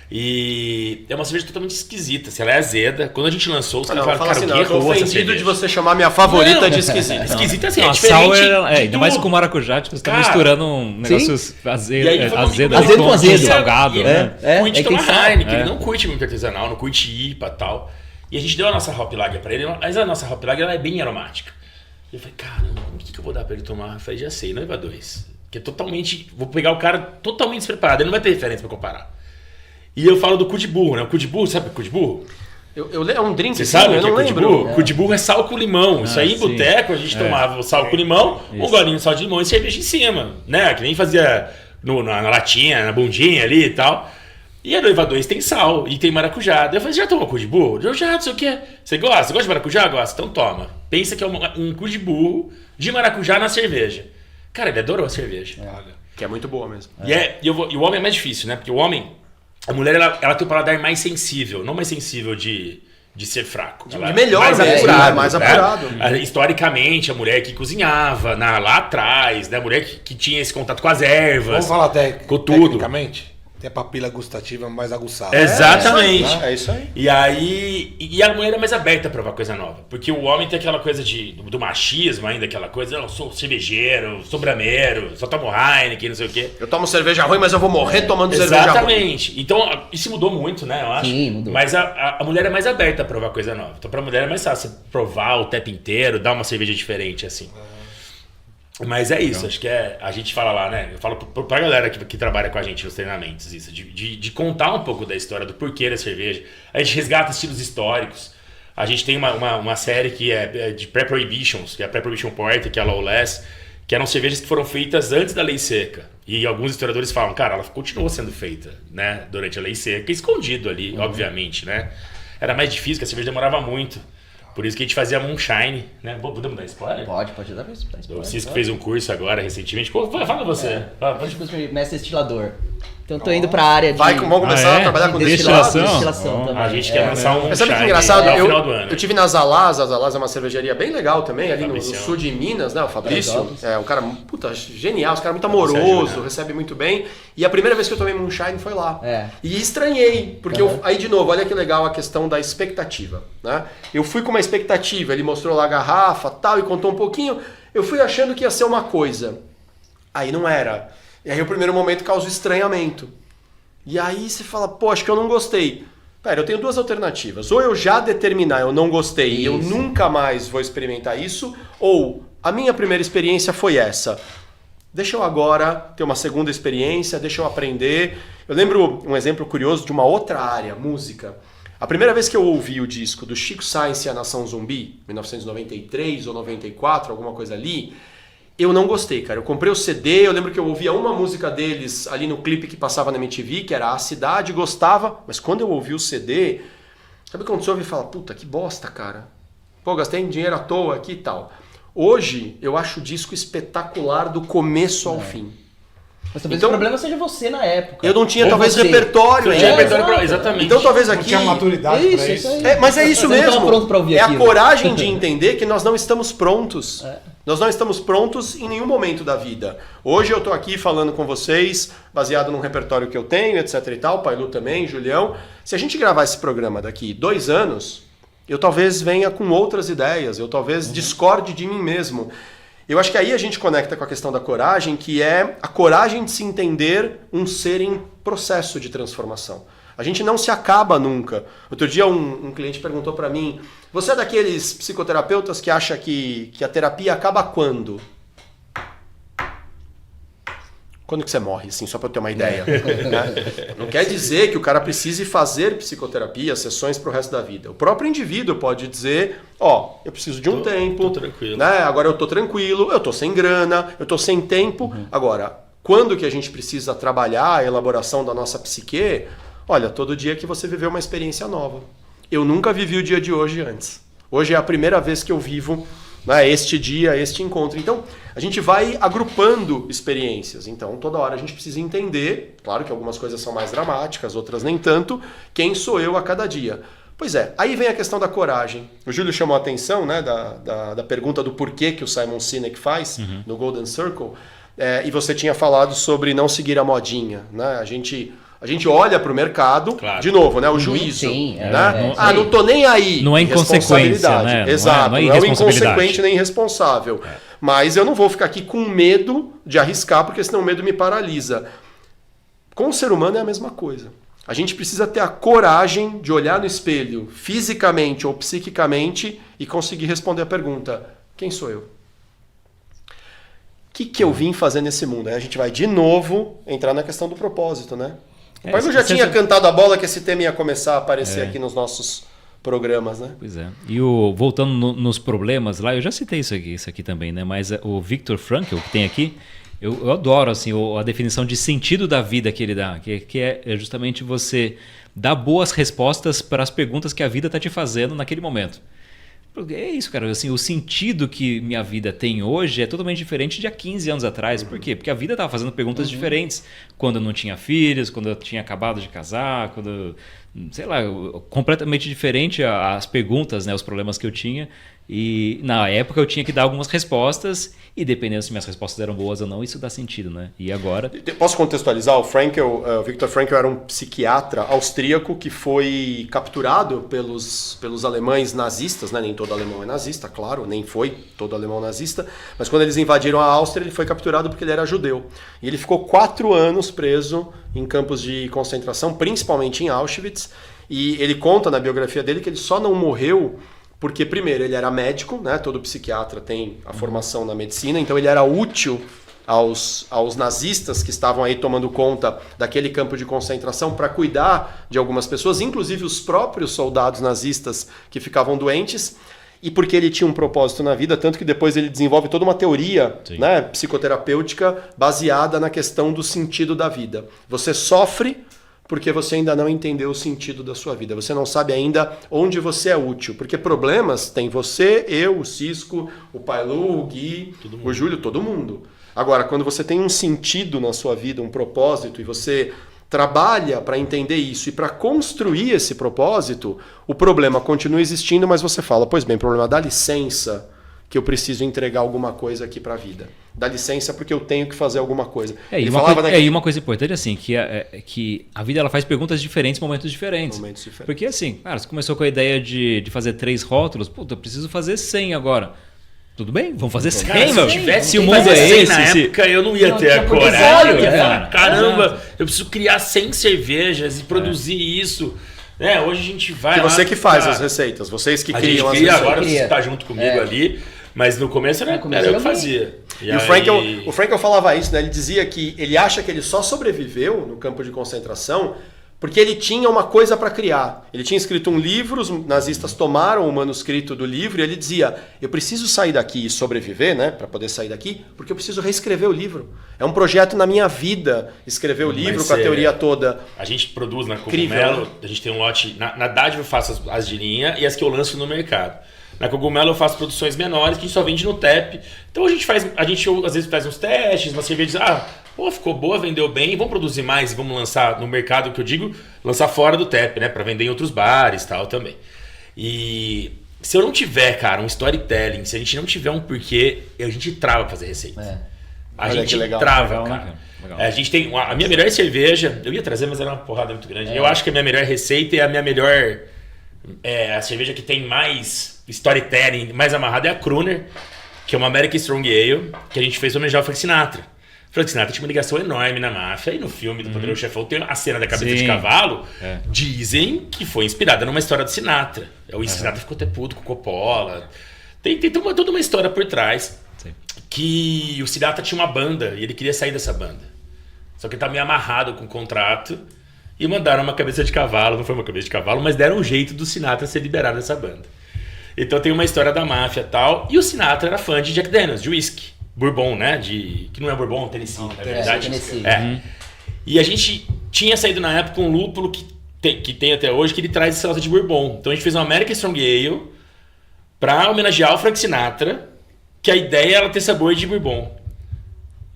E é uma cerveja totalmente esquisita. Ela é azeda. Quando a gente lançou, os caras falaram, cara, o que eu tô ofendido de você chamar minha favorita de esquisita. Esquisita assim, é diferente. Ainda mais com maracujá, tipo, você tá misturando um negócio azedo com azedo. Salgado, né? O Indy toma Heineken, ele não curte muito artesanal, não curte IPA e tal. E a gente deu a nossa Hop Lager pra ele, mas a nossa Hop Lager ela é bem aromática. E eu falei, caramba, o que eu vou dar pra ele tomar? Eu falei, já sei, Noiva 2. Que é totalmente... Vou pegar o cara totalmente despreparado, ele não vai ter referência pra comparar. E eu falo do cu de burro, né? O cu de burro, sabe o cu de burro? É um drink, Você sabe eu o que é não cu de lembro. burro? Cu de burro é sal com limão. Isso aí em sim. boteco, a gente tomava o sal com limão, um golinho de sal de limão e cerveja em cima, né? Que nem fazia na latinha, na bundinha ali e tal. E a Noiva 2 tem sal e tem maracujá. Eu falei, já tomou cu de burro? Eu já, não sei o quê. Você gosta? Você gosta de maracujá? Gosta? Então toma. Pensa que é um cu de burro de maracujá na cerveja. Cara, ele adorou a cerveja. Que é muito boa mesmo. E o homem é mais difícil, né? Porque o homem... A mulher, ela tem o paladar mais sensível. Não mais sensível de ser fraco. De melhor mesmo, mais apurado. Historicamente, a mulher que cozinhava lá atrás, né? A mulher que tinha esse contato com as ervas. Vamos falar com tudo. tecnicamente? Tem a papila gustativa mais aguçada. Exatamente. É isso aí. E aí. E a mulher é mais aberta a provar coisa nova. Porque o homem tem aquela coisa do machismo ainda, aquela coisa, eu sou cervejeiro, sou brameiro, só tomo Heineken, não sei o quê. Eu tomo cerveja ruim, mas eu vou morrer tomando cerveja ruim. Exatamente. Então, isso mudou muito, né? Eu acho. Sim, mudou. Mas a mulher é mais aberta a provar coisa nova. Então, pra mulher é mais fácil você provar o tempo inteiro, dar uma cerveja diferente, assim. Mas é isso, acho que a gente fala lá, né? Eu falo pra galera que trabalha com a gente nos treinamentos, isso, de contar um pouco da história, do porquê da cerveja. A gente resgata estilos históricos. A gente tem uma série que é de Pre-Prohibitions, que é a Pre-Prohibition Porter, que é a Lawless, que eram cervejas que foram feitas antes da Lei Seca. E alguns historiadores falam, cara, ela continuou sendo feita, né? Durante a Lei Seca, escondido ali, obviamente, né? Era mais difícil, porque a cerveja demorava muito. Por isso que a gente fazia moonshine, né? Podemos dar spoiler? Pode dar pra O Cisco fez um curso agora, recentemente. Fala você. Mestre destilador. Então tô indo pra área de... Vamos começar a trabalhar com Destilação? destilação. também. A gente quer lançar um Mas sabe que moonshine engraçado? no final do ano. Eu tive na Zalaz, a Zalaz é uma cervejaria bem legal também, ali no Fabricião. sul de Minas, né? O Fabrício. É, É um cara, puta, genial, esse cara muito amoroso, recebe muito bem. E a primeira vez que eu tomei moonshine foi lá. É. E estranhei, porque aí de novo, olha que legal a questão da expectativa, né? Eu fui com uma expectativa, ele mostrou lá a garrafa, tal, e contou um pouquinho, eu fui achando que ia ser uma coisa. Aí não era. E aí o primeiro momento causa estranhamento. E aí você fala, pô, acho que eu não gostei. Pera, eu tenho duas alternativas. Ou eu já determinar, eu não gostei e eu nunca mais vou experimentar isso, ou a minha primeira experiência foi essa. Deixa eu agora ter uma segunda experiência, deixa eu aprender. Eu lembro um exemplo curioso de uma outra área, música. A primeira vez que eu ouvi o disco do Chico Science e a Nação Zumbi, 1993 ou 94, alguma coisa ali, eu não gostei, cara. Eu comprei o CD, eu lembro que eu ouvia uma música deles ali no clipe que passava na MTV, que era A Cidade, gostava, mas quando eu ouvi o CD, sabe quando você ouve e fala, puta, que bosta, cara. Pô, gastei dinheiro à toa aqui e tal. Hoje, eu acho o disco espetacular do começo ao fim. Mas talvez Então, o problema seja você na época. Eu não tinha, Ou talvez, você. repertório. Não tinha né? repertório pra- exatamente. Então, talvez Não aqui... tinha maturidade pra Isso isso. aí. Mas é isso Você não mesmo. tava pronto pra ouvir é aquilo. a coragem de entender que nós não estamos prontos. Nós não estamos prontos em nenhum momento da vida. Hoje eu tô aqui falando com vocês, baseado num repertório que eu tenho, etc e tal, Pailu também, Julião. Se a gente gravar esse programa daqui 2 anos, eu talvez venha com outras ideias, eu talvez discorde de mim mesmo. Eu acho que aí a gente conecta com a questão da coragem, que é a coragem de se entender um ser em processo de transformação. A gente não se acaba nunca. Outro dia um cliente perguntou para mim, você é daqueles psicoterapeutas que acha que a terapia acaba quando? Quando que você morre, assim, só para eu ter uma ideia. Né? Não quer dizer que o cara precise fazer psicoterapia, sessões para o resto da vida. O próprio indivíduo pode dizer, eu preciso de um tempo, tô tranquilo. né? Agora eu tô tranquilo, eu tô sem grana, eu tô sem tempo. Agora, quando que a gente precisa trabalhar a elaboração da nossa psique? Olha, todo dia que você viveu uma experiência nova. Eu nunca vivi o dia de hoje antes. Hoje é a primeira vez que eu vivo, né, este dia, este encontro. Então, a gente vai agrupando experiências. Então, toda hora a gente precisa entender, claro que algumas coisas são mais dramáticas, outras nem tanto, quem sou eu a cada dia. Pois é, aí vem a questão da coragem. O Júlio chamou a atenção, né, da pergunta do porquê que o Simon Sinek faz no Golden Circle, e você tinha falado sobre não seguir a modinha. Né? A gente olha para o mercado, Claro. de novo, né, o juízo. Sim, né? sim. não tô nem aí. Não é inconsequência, Responsabilidade. né? Não é- Exato, não é não é o irresponsabilidade. inconsequente nem irresponsável. Mas eu não vou ficar aqui com medo de arriscar, porque senão o medo me paralisa. Com o ser humano é a mesma coisa. A gente precisa ter a coragem de olhar no espelho, fisicamente ou psiquicamente, e conseguir responder a pergunta: quem sou eu? que eu vim fazer nesse mundo? Aí a gente vai de novo entrar na questão do propósito, né? O Pailu já tinha cantado a bola que esse tema ia começar a aparecer aqui nos nossos programas, né? Pois é. E voltando nos problemas lá, eu já citei isso aqui também, né? Mas o Viktor Frankl, que tem aqui, eu adoro assim, a definição de sentido da vida que ele dá, que é justamente você dar boas respostas para as perguntas que a vida está te fazendo naquele momento. É isso, cara. Assim, o sentido que minha vida tem hoje é totalmente diferente de há 15 anos atrás. Por quê? Porque a vida estava fazendo perguntas diferentes. Quando eu não tinha filhos, quando eu tinha acabado de casar, quando... sei lá, completamente diferente as perguntas, né, os problemas que eu tinha. E na época eu tinha que dar algumas respostas e dependendo se minhas respostas eram boas ou não, isso dá sentido, né? E agora... Posso contextualizar? O Viktor Frankl era um psiquiatra austríaco que foi capturado pelos alemães nazistas, né? Nem todo alemão é nazista, claro, nem foi todo alemão nazista, mas quando eles invadiram a Áustria ele foi capturado porque ele era judeu. E ele ficou 4 anos preso em campos de concentração, principalmente em Auschwitz, e ele conta na biografia dele que ele só não morreu porque, primeiro, ele era médico, né? Todo psiquiatra tem a formação na medicina, então ele era útil aos nazistas que estavam aí tomando conta daquele campo de concentração para cuidar de algumas pessoas, inclusive os próprios soldados nazistas que ficavam doentes, e porque ele tinha um propósito na vida, tanto que depois ele desenvolve toda uma teoria, né, psicoterapêutica baseada na questão do sentido da vida. Você sofre porque você ainda não entendeu o sentido da sua vida. Você não sabe ainda onde você é útil. Porque problemas tem você, eu, o Cisco, o Pailu, o Gui, o Júlio, todo mundo. Agora, quando você tem um sentido na sua vida, um propósito, e você trabalha para entender isso e para construir esse propósito, o problema continua existindo, mas você fala, pois bem, problema, dá licença que eu preciso entregar alguma coisa aqui para a vida. Dá licença porque eu tenho que fazer alguma coisa. E uma coisa importante assim, que a vida ela faz perguntas diferentes em momentos diferentes. Porque assim, cara, você começou com a ideia de fazer 3 rótulos, puta, eu preciso fazer 100 agora. Tudo bem, vamos fazer 100, cara, se o mundo é esse, na época eu não ia ter a coragem. Caramba, eu preciso criar 100 cervejas e produzir isso. Hoje a gente vai. Que você que faz as receitas, vocês que criam as receitas. Agora você está junto comigo ali. Mas no começo era eu que fazia. E o Frankl falava isso, né? Ele dizia que ele acha que ele só sobreviveu no campo de concentração porque ele tinha uma coisa para criar. Ele tinha escrito um livro, os nazistas tomaram o manuscrito do livro e ele dizia, eu preciso sair daqui e sobreviver, né? Para poder sair daqui, porque eu preciso reescrever o livro. É um projeto na minha vida, escrever o livro com a teoria toda. A gente produz na Cogumelo, a gente tem um lote... Na Dádiva eu faço as de linha e as que eu lanço no mercado. Na Cogumelo eu faço produções menores que a gente só vende no TEP. Então a gente às vezes faz uns testes, uma cerveja diz, ficou boa, vendeu bem, vamos produzir mais e vamos lançar no mercado, que eu digo, lançar fora do TEP, né? Para vender em outros bares e tal também. E se eu não tiver, cara, um storytelling, se a gente não tiver um porquê, a gente trava pra fazer receita. A gente trava, cara. Legal. A gente tem a minha melhor cerveja, eu ia trazer, mas era uma porrada muito grande. Eu acho que a minha melhor receita é a minha melhor... a cerveja que tem mais storytelling, mais amarrada é a Kruner, que é uma American Strong Ale, que a gente fez homenagear o Frank Sinatra. O Frank Sinatra tinha uma ligação enorme na máfia, e no filme do Poderoso Chefão tem a cena da cabeça de cavalo, dizem que foi inspirada numa história do Sinatra. O Sinatra ficou até puto com Coppola. Tem toda uma história por trás, que o Sinatra tinha uma banda, e ele queria sair dessa banda. Só que ele tá meio amarrado com o contrato, e mandaram uma cabeça de cavalo, não foi uma cabeça de cavalo, mas deram um jeito do Sinatra ser liberado dessa banda. Então tem uma história da máfia e tal, e o Sinatra era fã de Jack Daniels, de whisky, Bourbon, né? Que não é Bourbon, Tennessee, na verdade. Tennessee. E a gente tinha saído na época um lúpulo que tem até hoje, que ele traz essa nota de Bourbon. Então a gente fez uma American Strong Ale pra homenagear o Frank Sinatra, que a ideia era ter sabor de Bourbon.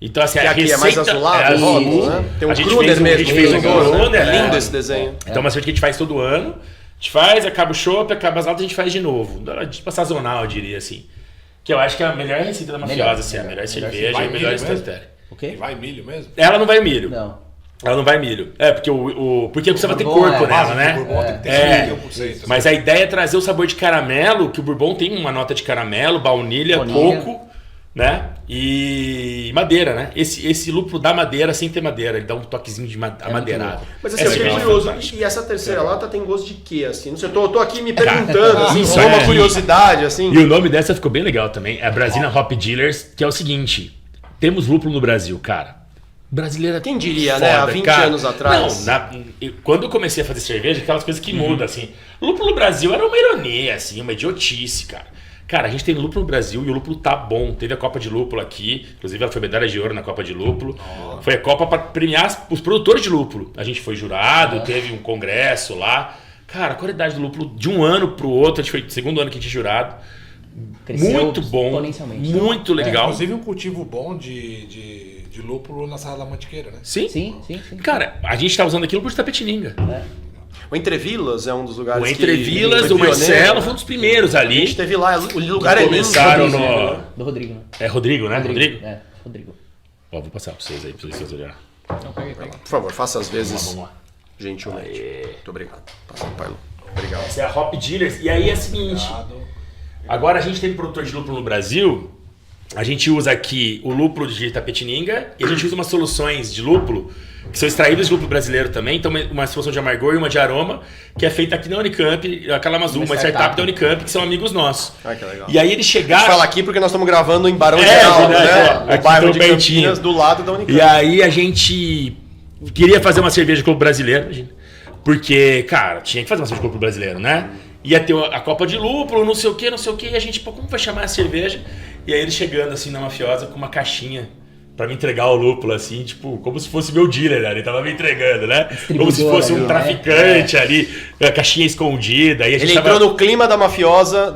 Então, assim, que aqui é mais azulado, né? Tem um Kruner mesmo. A gente fez um Kruner, é lindo esse desenho. Então, uma cerveja que a gente faz todo ano. A gente faz, acaba o chopp, acaba as latas, a gente faz de novo. Tipo sazonal, eu diria assim. Que eu acho que é a melhor receita da mafiosa, assim. A melhor cerveja, a melhor storytelling. O quê? Vai milho mesmo? Ela não vai milho. Não. Ela não vai milho. Porque precisava ter corpo nela, né? O Bourbon tem que ter 51%. Mas a ideia é trazer o sabor de caramelo, que o Bourbon tem uma nota de caramelo, baunilha. Coco, né? E madeira, né? Esse lúpulo dá madeira sem ter madeira, ele dá um toquezinho de amadeirado. Mas assim, eu fiquei curioso. E essa terceira lata tem gosto de quê, assim? Não sei, eu tô aqui me perguntando, assim, só uma curiosidade, assim. E o nome dessa ficou bem legal também, é a Brasília Hop Dealers, que é o seguinte, temos lúpulo no Brasil, cara. Brasileira. Quem diria, né? Há 20 anos atrás. Quando eu comecei a fazer cerveja, aquelas coisas que mudam, assim. Lúpulo no Brasil era uma ironia, assim, uma idiotice, cara. Cara, a gente tem lúpulo no Brasil e o lúpulo tá bom. Teve a Copa de Lúpulo aqui, inclusive ela foi medalha de ouro na Copa de Lúpulo. Foi a Copa para premiar os produtores de lúpulo. A gente foi jurado, teve um congresso lá. Cara, a qualidade do lúpulo de um ano pro outro, a gente foi o segundo ano que a gente tinha jurado. Cresceu Muito bom, exponencialmente. muito legal. Inclusive um cultivo bom de lúpulo na Serra da Mantiqueira, né? Sim? Sim. Cara, a gente tá usando aqui lúpulo de Tapetininga. O Entrevilas é um dos lugares O Entrevilas, que o foi Marcelo pioneiro, foi um dos primeiros A ali. gente teve lá, o lugar é lindo. Começaram inclusive, no- né? Do Rodrigo, né? É Rodrigo, né? Rodrigo? É, Rodrigo. Ó, vou passar pra vocês aí, pra vocês olharem. Por favor, faça as vezes Vamos lá. gentilmente. Muito obrigado. Passa pro pai Lu. Obrigado. Essa é a Hop Dealers. E aí é o seguinte, agora a gente tem produtor de lúpulo no Brasil, a gente usa aqui o lúpulo de Tapetininga e a gente usa umas soluções de lúpulo que são extraídas de lúpulo brasileiro também, então uma solução de amargor e uma de aroma, que é feita aqui na Unicamp, a Kalamazoo, uma startup da Unicamp, que são amigos nossos. Ah, que legal. E aí eles A chegaram... gente fala aqui porque nós estamos gravando em Barão de É, Geraldo, verdade, né? é. No bairro Aqui de tão pertinho. Campinas, do lado da Unicamp. E aí a gente queria fazer uma cerveja clube brasileiro, imagina. Porque, cara, tinha que fazer uma cerveja clube brasileiro, né? Ia ter a Copa de Lúpulo, não sei o que, e a gente, pô, como vai chamar a cerveja? E aí ele chegando assim na Mafiosa com uma caixinha pra me entregar o lúpulo, assim, tipo, como se fosse meu dealer, né? Ele tava me entregando, né? Como se fosse um ali, né? traficante ali, a caixinha escondida. Aí a gente Ele entrou no clima da mafiosa,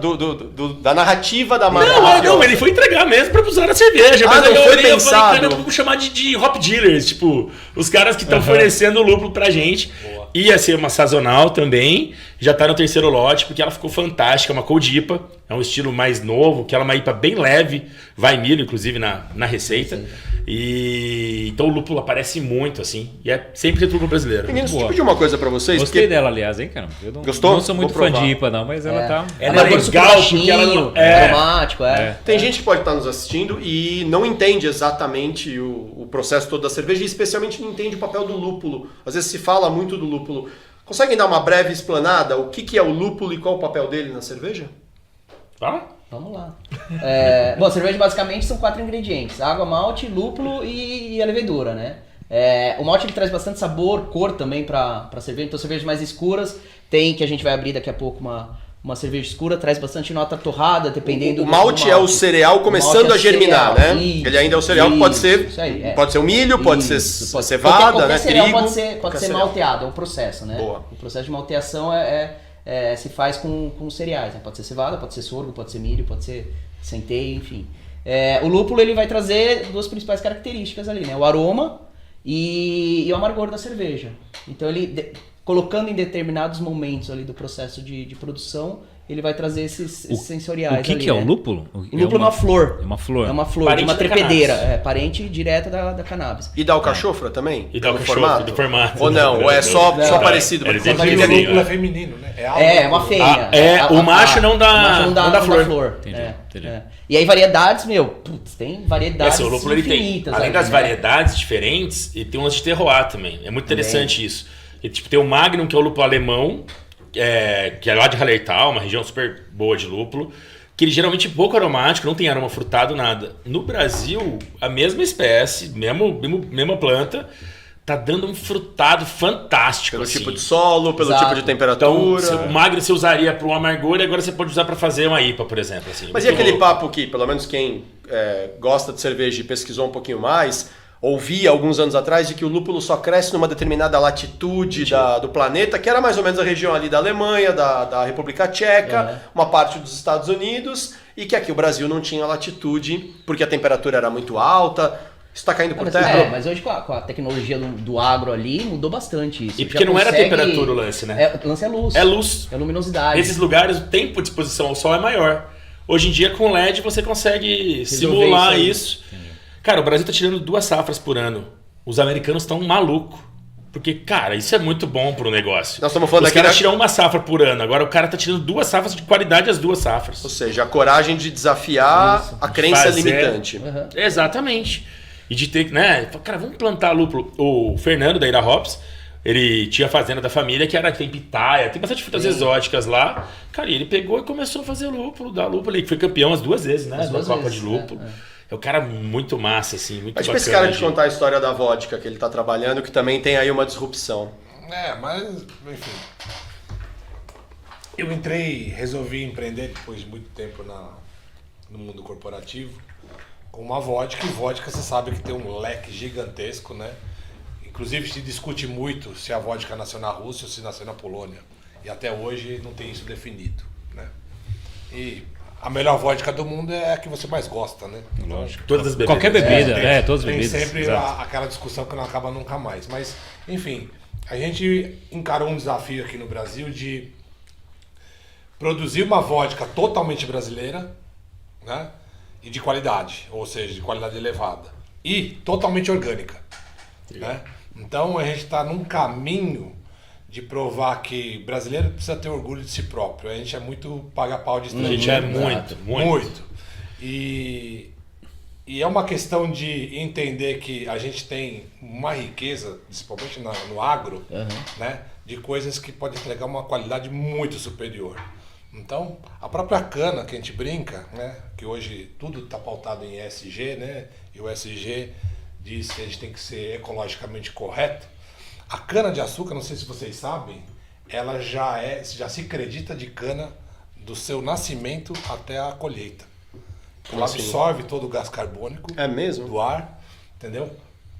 da narrativa da mafiosa. Não, ele foi entregar mesmo pra usar a cerveja. Ah, Mas não aí eu foi olhei e pensado. falei, cara, vamos chamar de hop dealers, tipo, os caras que estão fornecendo o lúpulo pra gente. Ia ser uma sazonal também, já tá no terceiro lote, porque ela ficou fantástica, uma cold IPA, é um estilo mais novo, que ela é uma IPA bem leve, vai milho, inclusive, na receita. E então o lúpulo aparece muito, assim, e é 100% lúpulo brasileiro. Meninos, deixa eu Boa. pedir uma coisa pra vocês. Gostei porque dela, aliás, hein, cara? Eu não, Gostou? não sou muito Vou fã provar. de IPA, não, mas ela tá... Ela é Amargor super legal, porque ela baixinho, não... É, aromático, Tem gente que pode estar nos assistindo e não entende exatamente o processo todo da cerveja e especialmente não entende o papel do lúpulo. Às vezes se fala muito do lúpulo. Conseguem dar uma breve explanada? O que é o lúpulo e qual o papel dele na cerveja? Fala? Vamos lá. Bom, cerveja basicamente são 4 ingredientes: água, malte, lúpulo e a levedura, né? O malte ele traz bastante sabor, cor também pra cerveja. Então cervejas mais escuras, tem que a gente vai abrir daqui a pouco uma cerveja escura, traz bastante nota torrada, dependendo O malte é o cereal começando a germinar, né? Ele ainda é o cereal que pode ser, pode ser o milho, pode ser Isso, cevada, qualquer né? cereal Trigo. pode ser qualquer cereal. malteado, é um processo, né? Boa. O processo de malteação se faz com cereais, né? Pode ser cevada, pode ser sorgo, pode ser milho, pode ser centeio, enfim. O lúpulo ele vai trazer duas principais características ali, né? O aroma e o amargor da cerveja. Então ele, colocando em determinados momentos ali do processo de produção, ele vai trazer esses sensoriais. O que, ali, que é né? o lúpulo? O lúpulo é uma flor. É uma flor. É uma flor, Parente de uma da trepedeira. cannabis. Parente direta da cannabis. E dá o cachofra também? E dá o Do cachofra, do formato. Ou não? Ou é só Não. parecido? Ele Porque tem Mas que o ser lúpulo é feminino, né? É uma fêmea. o macho não dá- o macho não dá flor. Entendi, entendi. E aí variedades, tem variedades O lúpulo ele tem, infinitas. além ali, das né? variedades diferentes, ele tem um lance de terroir também. É muito interessante isso. E, tipo, tem o Magnum, que é o lúpulo alemão, que é lá de Hallertau, uma região super boa de lúpulo, que ele geralmente é pouco aromático, não tem aroma frutado, nada. No Brasil, a mesma espécie, mesma planta, tá dando um frutado fantástico. Pelo assim. tipo de solo, pelo Exato. tipo de Então, temperatura. o Magnum você usaria para um amargor e agora você pode usar para fazer uma IPA, por exemplo. Assim. Mas e Muito aquele louco. papo que, pelo menos quem gosta de cerveja e pesquisou um pouquinho mais, ouvia alguns anos atrás de que o lúpulo só cresce numa determinada latitude do planeta, que era mais ou menos a região ali da Alemanha, da República Tcheca, uma parte dos Estados Unidos, e que aqui o Brasil não tinha latitude, porque a temperatura era muito alta. Isso está caindo por terra. Mas hoje com a tecnologia do agro ali, mudou bastante isso. E porque Já não era consegue- temperatura o lance, né? O lance é luz. É luz. É luminosidade. Nesses lugares, o tempo de exposição ao sol é maior. Hoje em dia, com LED, você consegue simular isso. Cara, o Brasil tá tirando 2 safras por ano. Os americanos estão malucos. Porque, cara, isso é muito bom pro negócio. Nós estamos falando Os aqui caras da- tiram 1 safra por ano. Agora o cara tá tirando 2 safras de qualidade as 2 safras. Ou seja, a coragem de desafiar a crença Fazer- limitante. Uhum. Exatamente. E de ter, né? Cara, vamos plantar lúpulo. O Fernando da Ira Hops, ele tinha a fazenda da família que tem pitaia, tem bastante frutas exóticas lá. Cara, e ele pegou e começou a fazer lúpulo, dar lúpulo. Ele foi campeão as 2 vezes, né? As 2 da Copa vezes, de Lúpulo. É um cara muito massa, assim, muito Pede bacana. pra esse cara te contar a história da vodka que ele tá trabalhando, que também tem aí uma disrupção. Mas, enfim. Eu resolvi empreender depois de muito tempo no mundo corporativo com uma vodka. E vodka, você sabe que tem um leque gigantesco, né? Inclusive se discute muito se a vodka nasceu na Rússia ou se nasceu na Polônia. E até hoje não tem isso definido, né? E a melhor vodka do mundo é a que você mais gosta, né? Lógico. Todas as bebidas. Qualquer bebida, todas as Tem bebidas. sempre aquela discussão que não acaba nunca mais. Mas, enfim, a gente encarou um desafio aqui no Brasil de produzir uma vodka totalmente brasileira, né? E de qualidade, ou seja, de qualidade elevada. E totalmente orgânica, né? Então a gente está num caminho de provar que brasileiro precisa ter orgulho de si próprio. A gente é muito paga-pau de A estrangeiro. gente é muito. Muito. E é uma questão de entender que a gente tem uma riqueza, principalmente no agro, né, de coisas que podem entregar uma qualidade muito superior. Então, a própria cana que a gente brinca, né, que hoje tudo está pautado em ESG, né, e o ESG diz que a gente tem que ser ecologicamente correto. A cana de açúcar, não sei se vocês sabem, ela já se acredita de cana do seu nascimento até a colheita. Ela absorve todo o gás carbônico do ar, entendeu?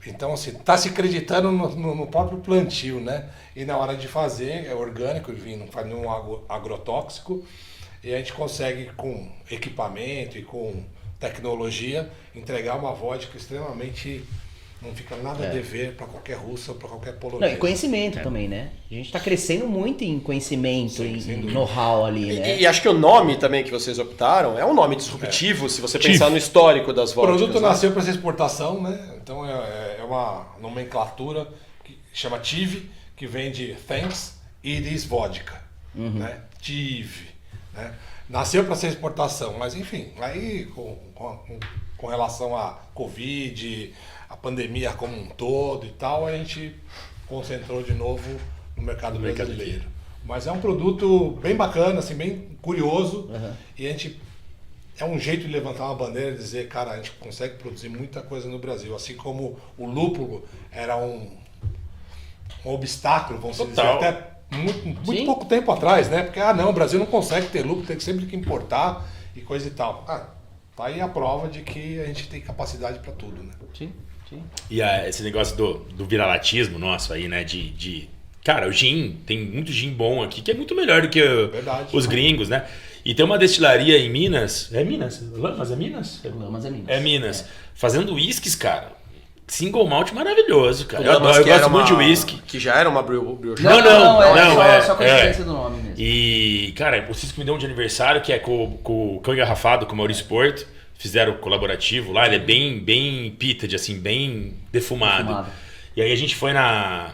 Então, assim, tá se acreditando no próprio plantio, né? E na hora de fazer, é orgânico, enfim, não faz nenhum agrotóxico. E a gente consegue, com equipamento e com tecnologia, entregar uma vodka extremamente... Não fica nada a dever para qualquer russo ou para qualquer polonês. Não, e conhecimento também, né? A gente tá crescendo muito em conhecimento, em know-how ali, né? E acho que o nome também que vocês optaram é um nome disruptivo, se você pensar no histórico das O vodkas. produto né? nasceu para ser exportação, né? Então é uma nomenclatura que chama TIV, que vem de Thanks It is Vodka, né? TIV, né? Nasceu para ser exportação, mas enfim, aí com relação à Covid, a pandemia como um todo e tal, a gente concentrou de novo no mercado brasileiro. Mas é um produto bem bacana, assim, bem curioso, e a gente é um jeito de levantar uma bandeira e dizer, cara, a gente consegue produzir muita coisa no Brasil, assim como o lúpulo era um obstáculo, vamos dizer, até muito pouco tempo atrás, né? Porque, não, o Brasil não consegue ter lúpulo, tem sempre que importar e coisa e tal. Tá aí a prova de que a gente tem capacidade para tudo, né? Sim. E esse negócio do viralatismo nosso aí, né? Cara, o gin, tem muito gin bom aqui, que é muito melhor do que os gringos, né? E tem uma destilaria em Minas. É Minas? Lamas é Minas? Lamas é Minas. É Minas. Fazendo uísques, cara. Single malt maravilhoso, cara. Eu gosto muito de uísque. Que já era uma brew Não, é só coincidência do nome mesmo. E, cara, o Cisco me deu um de aniversário, que é com o Cão Engarrafado, com o Maurício Porto. Fizeram o colaborativo lá, ele é bem pitted, assim, bem defumado. E aí a gente foi na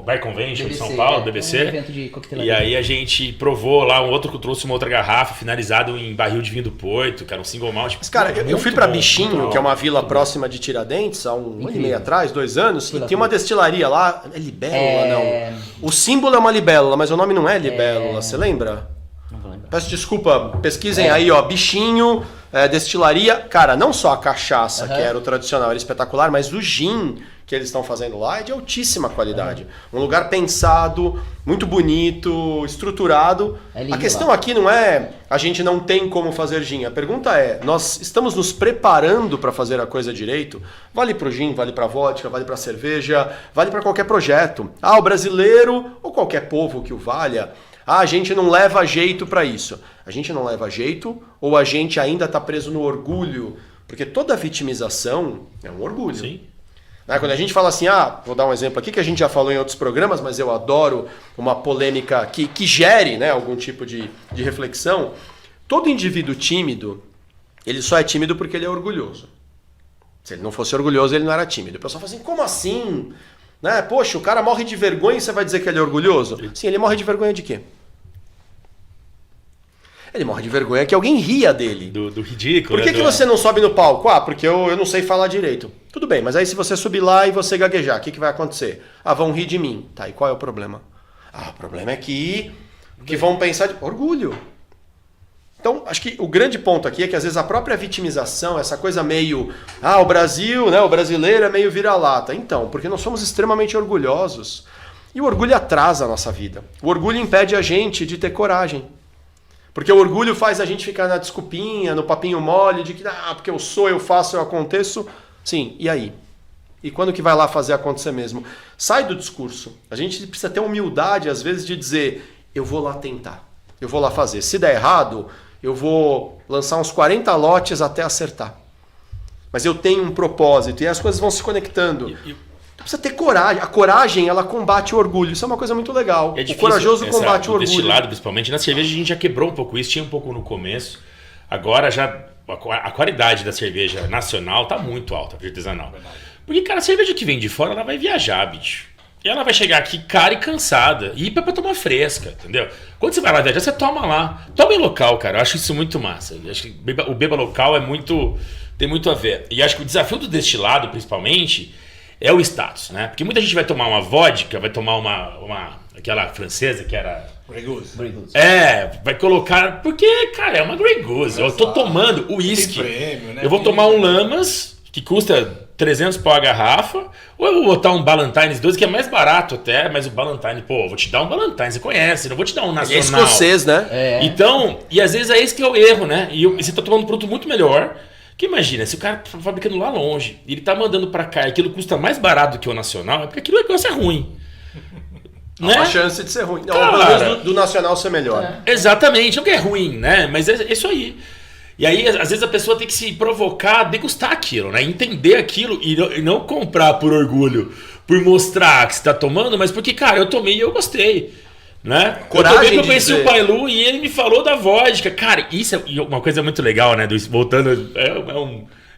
Bar Convention de São Paulo, BBC. Um evento de coquetelaria. E aí a gente provou lá, um outro que trouxe uma outra garrafa, finalizado em barril de vinho do Porto, cara, um single malt. Mas, cara, eu fui pra Bichinho, que é uma vila próxima de Tiradentes, há um ano e meio atrás, 2 anos, e tem uma destilaria lá, é libélula, não? O símbolo é uma libélula, mas o nome não é libélula, você lembra? Não vou lembrar. Peço desculpa, pesquisem aí, ó, Bichinho, destilaria. Cara, não só a cachaça, que era o tradicional, era espetacular, mas o gin que eles estão fazendo lá é de altíssima qualidade. Um lugar pensado, muito bonito, estruturado. A questão aqui não é a gente não tem como fazer gin. A pergunta é, nós estamos nos preparando para fazer a coisa direito? Vale para o gin, vale para a vodka, vale para a cerveja, vale para qualquer projeto. O brasileiro ou qualquer povo que o valha, a gente não leva jeito para isso. A gente não leva jeito ou a gente ainda está preso no orgulho? Porque toda vitimização é um orgulho. Sim. Quando a gente fala assim, vou dar um exemplo aqui que a gente já falou em outros programas, mas eu adoro uma polêmica que gere, né, algum tipo de reflexão. Todo indivíduo tímido, ele só é tímido porque ele é orgulhoso. Se ele não fosse orgulhoso, ele não era tímido. O pessoal fala assim, como assim? Né? Poxa, o cara morre de vergonha e você vai dizer que ele é orgulhoso? Sim, ele morre de vergonha de quê? Ele morre de vergonha que alguém ria dele. Do ridículo. Por que você não sobe no palco? Porque eu não sei falar direito. Tudo bem, mas aí se você subir lá e você gaguejar, o que vai acontecer? Vão rir de mim. Tá, e qual é o problema? O problema é que vão pensar de orgulho. Então, acho que o grande ponto aqui é que às vezes a própria vitimização, essa coisa meio, o Brasil, né, o brasileiro é meio vira-lata. Então, porque nós somos extremamente orgulhosos. E o orgulho atrasa a nossa vida. O orgulho impede a gente de ter coragem. Porque o orgulho faz a gente ficar na desculpinha, no papinho mole, de que, porque eu sou, eu faço, eu aconteço. Sim, e aí? E quando que vai lá fazer acontecer mesmo? Sai do discurso. A gente precisa ter humildade, às vezes, de dizer, eu vou lá tentar. Eu vou lá fazer. Se der errado, eu vou lançar uns 40 lotes até acertar. Mas eu tenho um propósito e as coisas vão se conectando. Precisa ter coragem. A coragem, ela combate o orgulho. Isso é uma coisa muito legal. É difícil, o corajoso combate o orgulho. Destilado, principalmente. Na cerveja a gente já quebrou um pouco isso. Tinha um pouco no começo. Agora já a qualidade da cerveja nacional tá muito alta, artesanal. Porque, cara, a cerveja que vem de fora, ela vai viajar, bicho. E ela vai chegar aqui cara e cansada. E pra tomar fresca, entendeu? Quando você vai lá viajar, você toma lá. Toma em local, cara. Eu acho isso muito massa. Eu acho que o beba local tem muito a ver. E acho que o desafio do destilado, principalmente, é o status, né? Porque muita gente vai tomar uma vodka, vai tomar aquela francesa que era... Grey Goose. Vai colocar... Porque, cara, é uma Grey Goose. Eu tô tomando o uísque. Prêmio, né? Eu vou tomar um Lamas, que custa 300 pau a garrafa, ou eu vou botar um Ballantines 12, que é mais barato até, mas o Ballantines, eu vou te dar um Ballantines, você conhece, não vou te dar um nacional. É escocês, né? Então, e às vezes é esse que é o erro, né? E você tá tomando um produto muito melhor. Que imagina, se o cara tá fabricando lá longe, e ele tá mandando pra cá e aquilo custa mais barato do que o nacional, é porque aquilo é ruim. Há Né? uma chance de ser ruim. Não, Cara, pelo menos do nacional ser melhor. Exatamente, não que é ruim, né? Mas é isso aí. E aí, às vezes, a pessoa tem que se provocar a degustar aquilo, né? Entender aquilo e não comprar por orgulho, por mostrar que você tá tomando, mas porque, cara, eu tomei e eu gostei. Né? Coragem eu tomei, eu de conheci dizer. o Pailu e ele me falou da vodka. Cara, isso é uma coisa muito legal, né? Voltando,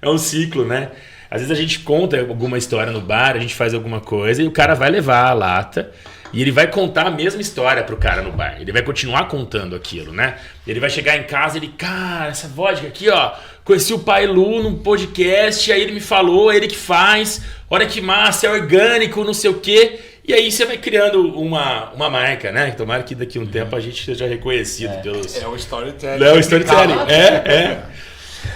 é um ciclo, né? Às vezes a gente conta alguma história no bar, a gente faz alguma coisa e o cara vai levar a lata e ele vai contar a mesma história pro cara no bar. Ele vai continuar contando aquilo, né? Ele vai chegar em casa e ele, cara, essa vodka aqui, ó, conheci o Pailu num podcast, aí ele me falou, é ele que faz, olha que massa, é orgânico, não sei o quê. E aí você vai criando uma marca, né? Tomara que daqui a um tempo a gente seja reconhecido pelos... É o storytelling. É o storytelling, é.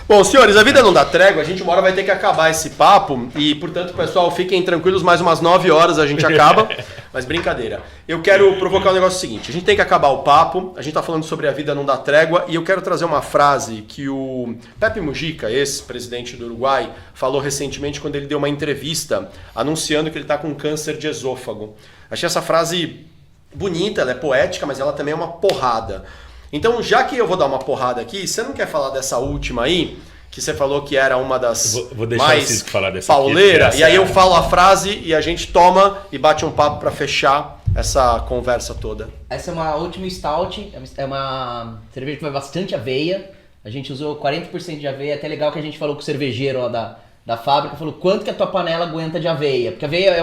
Bom, senhores, a vida não dá trégua, a gente uma hora vai ter que acabar esse papo e, portanto, pessoal, fiquem tranquilos, mais umas 9 horas a gente acaba, mas brincadeira. Eu quero provocar um negócio seguinte, a gente tem que acabar o papo, a gente tá falando sobre a vida não dá trégua e eu quero trazer uma frase que o Pepe Mujica, ex-presidente do Uruguai, falou recentemente quando ele deu uma entrevista anunciando que ele tá com câncer de esôfago. Achei essa frase bonita, ela é poética, mas ela também é uma porrada. Então, já que eu vou dar uma porrada aqui, você não quer falar dessa última aí, que você falou que era uma das Vou deixar mais o Cisco falar dessa pauleira, aqui, e aí eu falo a frase e a gente toma e bate um papo para fechar essa conversa toda. Essa é uma última stout, é uma cerveja que vai bastante aveia. A gente usou 40% de aveia, até legal que a gente falou com o cervejeiro lá da fábrica, falou quanto que a tua panela aguenta de aveia, porque aveia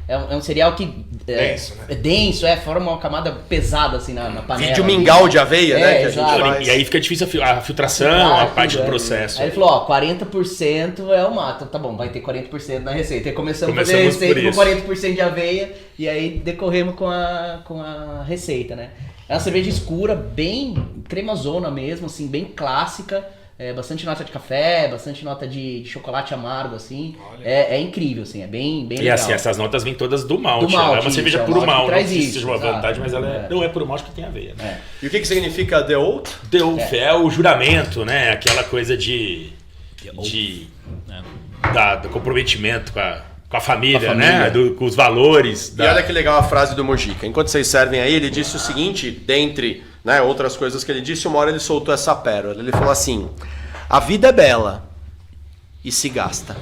é um cereal que Denso, né? é denso, forma uma camada pesada assim na panela. Vídeo mingau de aveia, né? Que a gente exato. faz. E aí fica difícil a filtração, a parte do processo. Aí ele falou, 40% é o mato. Tá bom, vai ter 40% na receita. Aí começamos a fazer a receita com 40% de aveia e aí decorremos com a receita, né? É uma cerveja escura, bem cremosona mesmo, assim, bem clássica. Bastante nota de café, bastante nota de chocolate amargo, assim. É incrível, assim, é bem legal. E assim, essas notas vêm todas do malte. Do malte, ela é uma cerveja isso, puro malte, não traz sei se isso, seja uma exato. vantagem, mas ela não é puro malte que tem aveia. Né? E o que significa The Oath? The Oath é o juramento, né? Aquela coisa do comprometimento com a família, né? Com os valores. E olha que legal a frase do Mujica. Enquanto vocês servem aí, ele disse o seguinte, dentre outras coisas que ele disse, uma hora ele soltou essa pérola. Ele falou assim, a vida é bela e se gasta.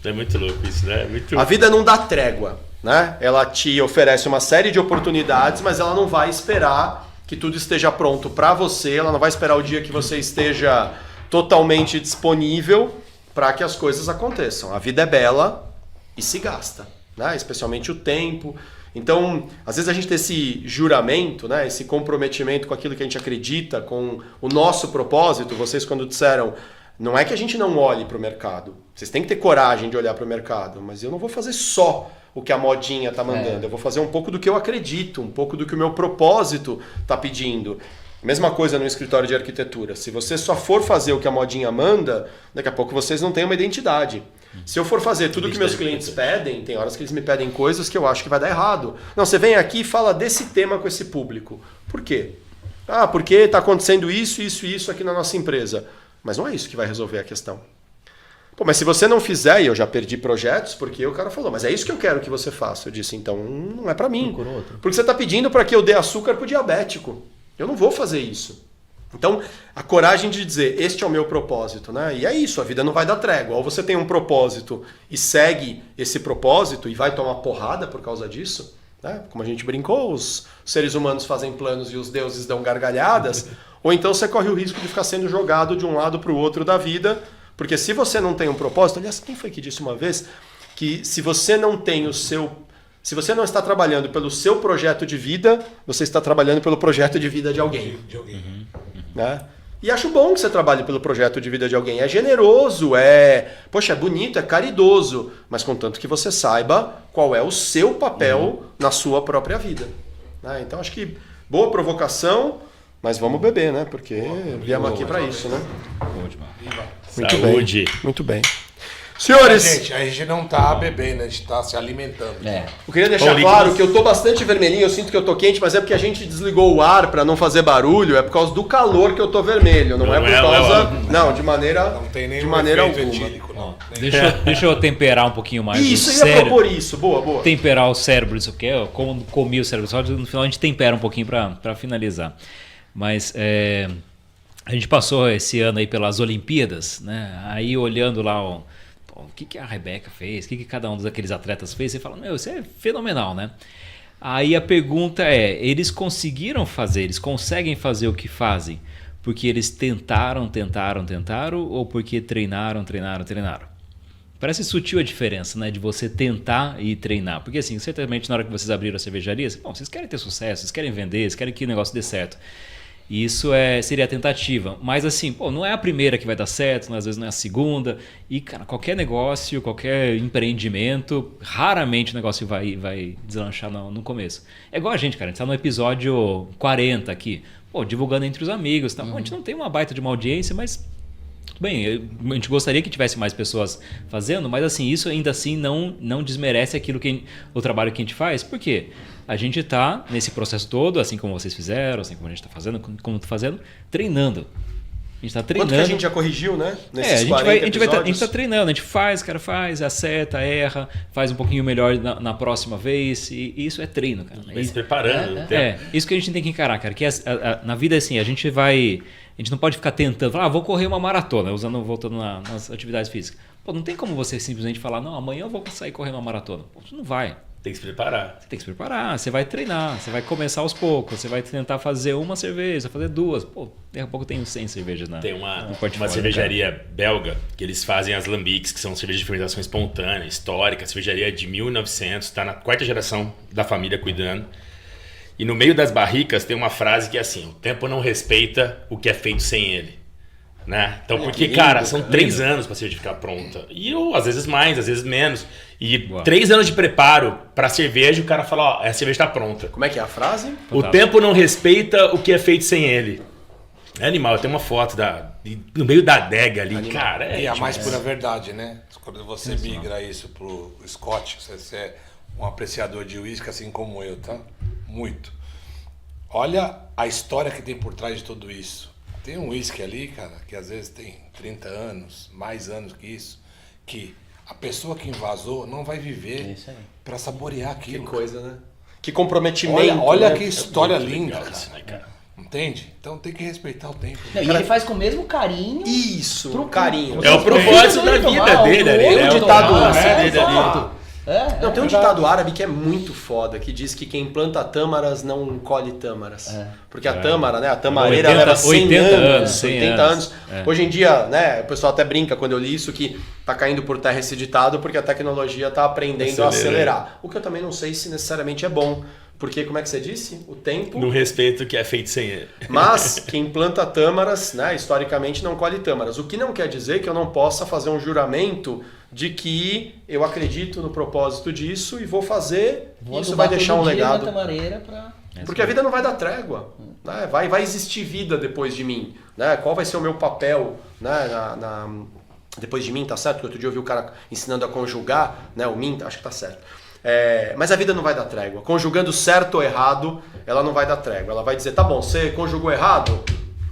É muito louco isso, né? A vida não dá trégua, né? Ela te oferece uma série de oportunidades, mas ela não vai esperar que tudo esteja pronto para você, ela não vai esperar o dia que você esteja totalmente disponível para que as coisas aconteçam. A vida é bela e se gasta, né? Especialmente o tempo. Então, às vezes a gente tem esse juramento, né? Esse comprometimento com aquilo que a gente acredita, com o nosso propósito. Vocês quando disseram, não é que a gente não olhe para o mercado. Vocês têm que ter coragem de olhar para o mercado, mas eu não vou fazer só o que a modinha está mandando. Eu vou fazer um pouco do que eu acredito, um pouco do que o meu propósito está pedindo. Mesma coisa no escritório de arquitetura. Se você só for fazer o que a modinha manda, daqui a pouco vocês não têm uma identidade. Se eu for fazer tudo que meus clientes pedem, tem horas que eles me pedem coisas que eu acho que vai dar errado. Não, você vem aqui e fala desse tema com esse público. Por quê? Ah, porque está acontecendo isso, isso e isso aqui na nossa empresa. Mas não é isso que vai resolver a questão. Pô, mas se você não fizer, e eu já perdi projetos, porque o cara falou, mas é isso que eu quero que você faça. Eu disse, então não é para mim. Porque você está pedindo para que eu dê açúcar para o diabético. Eu não vou fazer isso. Então, a coragem de dizer, este é o meu propósito, né? E é isso, a vida não vai dar trégua. Ou você tem um propósito e segue esse propósito e vai tomar porrada por causa disso, né? Como a gente brincou, os seres humanos fazem planos e os deuses dão gargalhadas. Ou então você corre o risco de ficar sendo jogado de um lado para o outro da vida, porque se você não tem um propósito... Aliás, quem foi que disse uma vez que se você não tem o seu... Se você não está trabalhando pelo seu projeto de vida, você está trabalhando pelo projeto de vida de alguém. Né? E acho bom que você trabalhe pelo projeto de vida de alguém. É generoso, poxa, é bonito, é caridoso, mas contanto que você saiba qual é o seu papel na sua própria vida. Né? Então acho que boa provocação, mas vamos beber, né? Porque viemos aqui para isso, né? Muito Saúde. bem. Muito bem. Senhores, A gente não tá bebendo, a gente tá se alimentando. eu queria deixar claro que eu tô bastante vermelhinho, eu sinto que eu tô quente, mas é porque a gente desligou o ar para não fazer barulho, é por causa do calor que eu tô vermelho, não é por causa... Não, de maneira Não tem nem de maneira efeito alguma. etílico, não. Deixa eu temperar um pouquinho mais Isso, o eu ia cérebro. propor isso, boa. Temperar o cérebro, isso aqui é como comi o cérebro, só no final a gente tempera um pouquinho para finalizar. Mas a gente passou esse ano aí pelas Olimpíadas, né? Aí olhando lá o que a Rebeca fez, o que cada um daqueles atletas fez, você fala, meu, isso é fenomenal, né? Aí a pergunta é, eles conseguiram fazer, eles conseguem fazer o que fazem porque eles tentaram ou porque treinaram? Parece sutil a diferença, né, de você tentar e treinar. Porque assim, certamente na hora que vocês abriram a cervejaria, vocês querem ter sucesso, vocês querem vender, vocês querem que o negócio dê certo. E isso seria a tentativa. Mas assim, não é a primeira que vai dar certo, às vezes não é a segunda. E, cara, qualquer negócio, qualquer empreendimento, raramente o negócio vai deslanchar no começo. É igual a gente, cara. A gente tá no episódio 40 aqui, divulgando entre os amigos. Tá? A gente não tem uma baita de uma audiência, mas... Bem, a gente gostaria que tivesse mais pessoas fazendo, mas assim, isso ainda assim não desmerece o trabalho que a gente faz. Por quê? A gente está nesse processo todo, assim como vocês fizeram, assim como a gente está fazendo, como estou fazendo, treinando. A gente está treinando. Quanto que a gente já corrigiu, né? Nesses a gente 40 episódios? está treinando, a gente faz, acerta, erra, faz um pouquinho melhor na próxima vez, e isso é treino, cara. Vai se preparando. Isso que a gente tem que encarar, cara, que na vida assim, a gente não pode ficar tentando, falar, vou correr uma maratona, voltando nas atividades físicas. Não tem como você simplesmente falar, não, amanhã eu vou sair correndo uma maratona. Você não vai. Tem que se preparar. Você tem que se preparar, você vai treinar, você vai começar aos poucos, você vai tentar fazer uma cerveja, fazer duas. Daqui a pouco tem 100 cervejas Tem uma cervejaria belga que eles fazem as lambiques, que são cervejas de fermentação espontânea, histórica, cervejaria de 1900, está na 4ª geração da família cuidando. E no meio das barricas tem uma frase que é assim, o tempo não respeita o que é feito sem ele. Né? Então, porque, cara, são 3 anos para a cerveja ficar pronta. E às vezes mais, às vezes menos. E 3 anos de preparo para cerveja, o cara fala, a cerveja está pronta. Como é que é a frase? O tempo não respeita o que é feito sem ele. É animal, eu tenho uma foto no meio da adega ali, animal. Cara. E a mais pura verdade, né? Quando você migra isso pro Scott, você é um apreciador de uísque assim como eu, tá? Muito. Olha a história que tem por trás de tudo isso. Tem um uísque ali, cara, que às vezes tem 30 anos, mais anos que isso, que a pessoa que invasou não vai viver para saborear aquilo. Que coisa, né? Que comprometimento. Olha né? Que história linda, cara. Isso, né, cara. Entende? Então tem que respeitar o tempo. Não, e ele faz com o mesmo carinho. Isso, pro carinho. É o propósito da vida dele ali. Tem um ditado dele ali. Não, tem um ditado árabe que é muito foda, que diz que quem planta tâmaras não colhe tâmaras. Porque a tâmara, né, a tamareira leva 100 anos, 80 anos. Hoje em dia, né, o pessoal até brinca quando eu li isso que tá caindo por terra esse ditado porque a tecnologia tá aprendendo a acelerar. O que eu também não sei se necessariamente é bom. Porque, como é que você disse? O tempo... No respeito que é feito sem ele. Mas quem planta tâmaras, né, historicamente não colhe tâmaras. O que não quer dizer que eu não possa fazer um juramento de que eu acredito no propósito disso e vou fazer, Vou isso vai adubar deixar um todo dia, legado. Manta-Mareira pra... Porque a vida não vai dar trégua, né? Vai existir vida depois de mim, né? Qual vai ser o meu papel, né? Depois de mim, tá certo? Porque outro dia eu vi o cara ensinando a conjugar, né? O mim, acho que tá certo. Mas a vida não vai dar trégua. Conjugando certo ou errado, ela não vai dar trégua. Ela vai dizer, tá bom, você conjugou errado,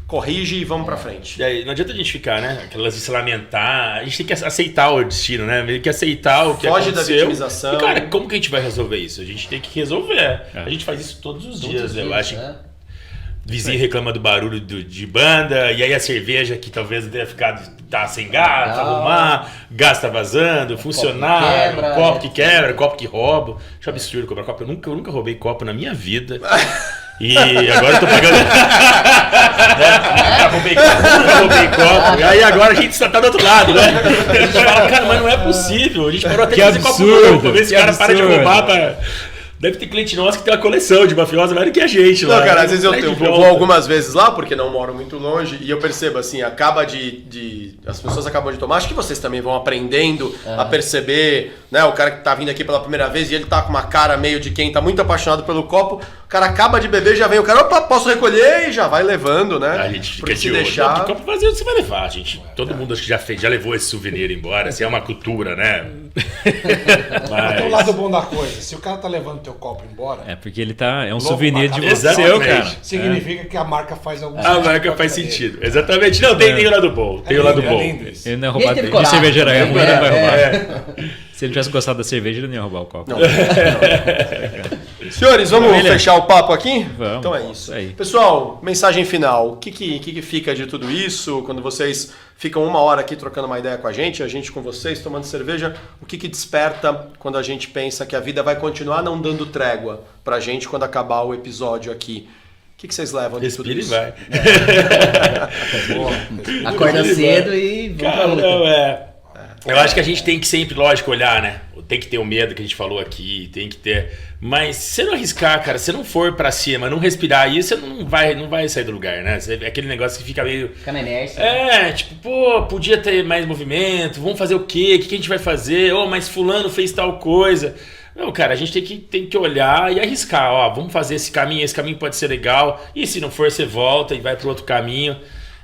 corrige e vamos pra frente. E aí, não adianta a gente ficar, né? Aquelas de se lamentar. A gente tem que aceitar o destino, né? Meio que aceitar o que Foge aconteceu. da vitimização. E, cara, como que a gente vai resolver isso? A gente tem que resolver. A gente faz isso todos os dias, eu acho. Vizinho reclama do barulho de banda, e aí a cerveja que talvez tenha ficado tá sem gás, arrumar, gás tá vazando, funcionário, copo que quebra, copo que rouba. Acho absurdo cobrar copo. Eu nunca roubei copo na minha vida. E agora eu tô pagando. Nunca roubei copo. E aí agora a gente só tá do outro lado, né? A gente fala, cara, mas não é possível. A gente parou até de fazer copo novo pra ver se o cara para de roubar pra. Deve ter cliente nosso que tem uma coleção de mafiosa mais do que a gente lá. Não, cara, às vezes eu vou algumas vezes lá, porque não moro muito longe, e eu percebo assim, as pessoas acabam de tomar, acho que vocês também vão aprendendo a perceber, né, o cara que tá vindo aqui pela primeira vez e ele tá com uma cara meio de quem tá muito apaixonado pelo copo, o cara acaba de beber, já vem o cara, opa, posso recolher, e já vai levando, né? A gente fica porque de se olho. deixar... Não, copo vazio você vai levar, gente. Todo mundo acho que já levou esse souvenir embora, assim, é uma cultura, né? Mas tem um lado bom da coisa. Se o cara tá levando teu copo embora, porque ele tá. É um Louco, souvenir de marca. você, Exatamente. cara. significa que a marca faz algum A marca faz sentido. Exatamente. Não, tem o lado bom. Tem o lado bom. Ele não é E roubado. teve De coragem. cervejaria é ruim, ele não vai roubar. É. Se ele tivesse gostado da cerveja, ele não ia roubar o copo. Não. Senhores, vamos fechar o papo aqui? Vamos. Então é isso. Aí. Pessoal, mensagem final. O que fica de tudo isso? Quando vocês ficam uma hora aqui trocando uma ideia com a gente com vocês, tomando cerveja, o que desperta quando a gente pensa que a vida vai continuar não dando trégua pra gente quando acabar o episódio aqui? O que vocês levam de tudo Respira e isso? vai. Acorda cedo e vamos pra Cara, luta. não, eu acho que a gente tem que sempre, lógico, olhar, né? Tem que ter o medo que a gente falou aqui, tem que ter. Mas se você não arriscar, cara, se não for pra cima, não respirar aí, você não vai sair do lugar, né? É aquele negócio que fica meio. Fica na inércia. Tipo, podia ter mais movimento, vamos fazer o quê? O que a gente vai fazer? Mas fulano fez tal coisa. Não, cara, a gente tem que olhar e arriscar. Vamos fazer esse caminho pode ser legal. E se não for, você volta e vai pro outro caminho.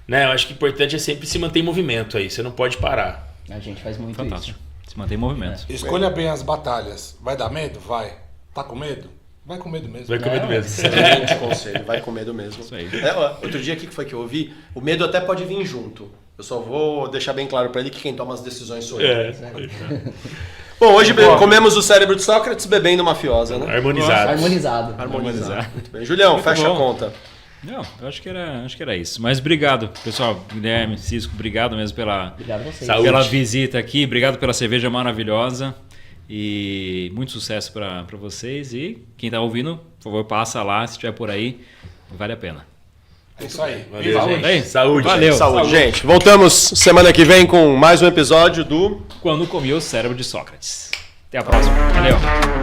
Né? Eu acho que o importante é sempre se manter em movimento aí, você não pode parar. A gente faz muito Fantástico. isso. Se mantém em movimento. Escolha bem as batalhas. Vai dar medo? Vai. Tá com medo? Vai com medo mesmo. Vai com medo mesmo. Excelente conselho, vai com medo mesmo. Isso aí. Outro dia, o que foi que eu ouvi? O medo até pode vir junto. Eu só vou deixar bem claro pra ele que quem toma as decisões sou eu. Bom, hoje comemos o cérebro de Sócrates bebendo mafiosa, né? Harmonizado. Harmonizado. Muito bem. Julião, Muito fecha bom. a conta. Não, eu acho que era isso. Mas obrigado, pessoal. Guilherme, Cisco, obrigado mesmo pela Obrigado a vocês. Saúde. visita aqui. Obrigado pela cerveja maravilhosa. E muito sucesso para vocês. E quem tá ouvindo, por favor, passa lá, se estiver por aí. Vale a pena. É isso aí. Valeu, Viva gente. Aí. Saúde. Valeu. Saúde, gente. Voltamos semana que vem com mais um episódio do... Quando comi o cérebro de Sócrates. Até a próxima. Valeu.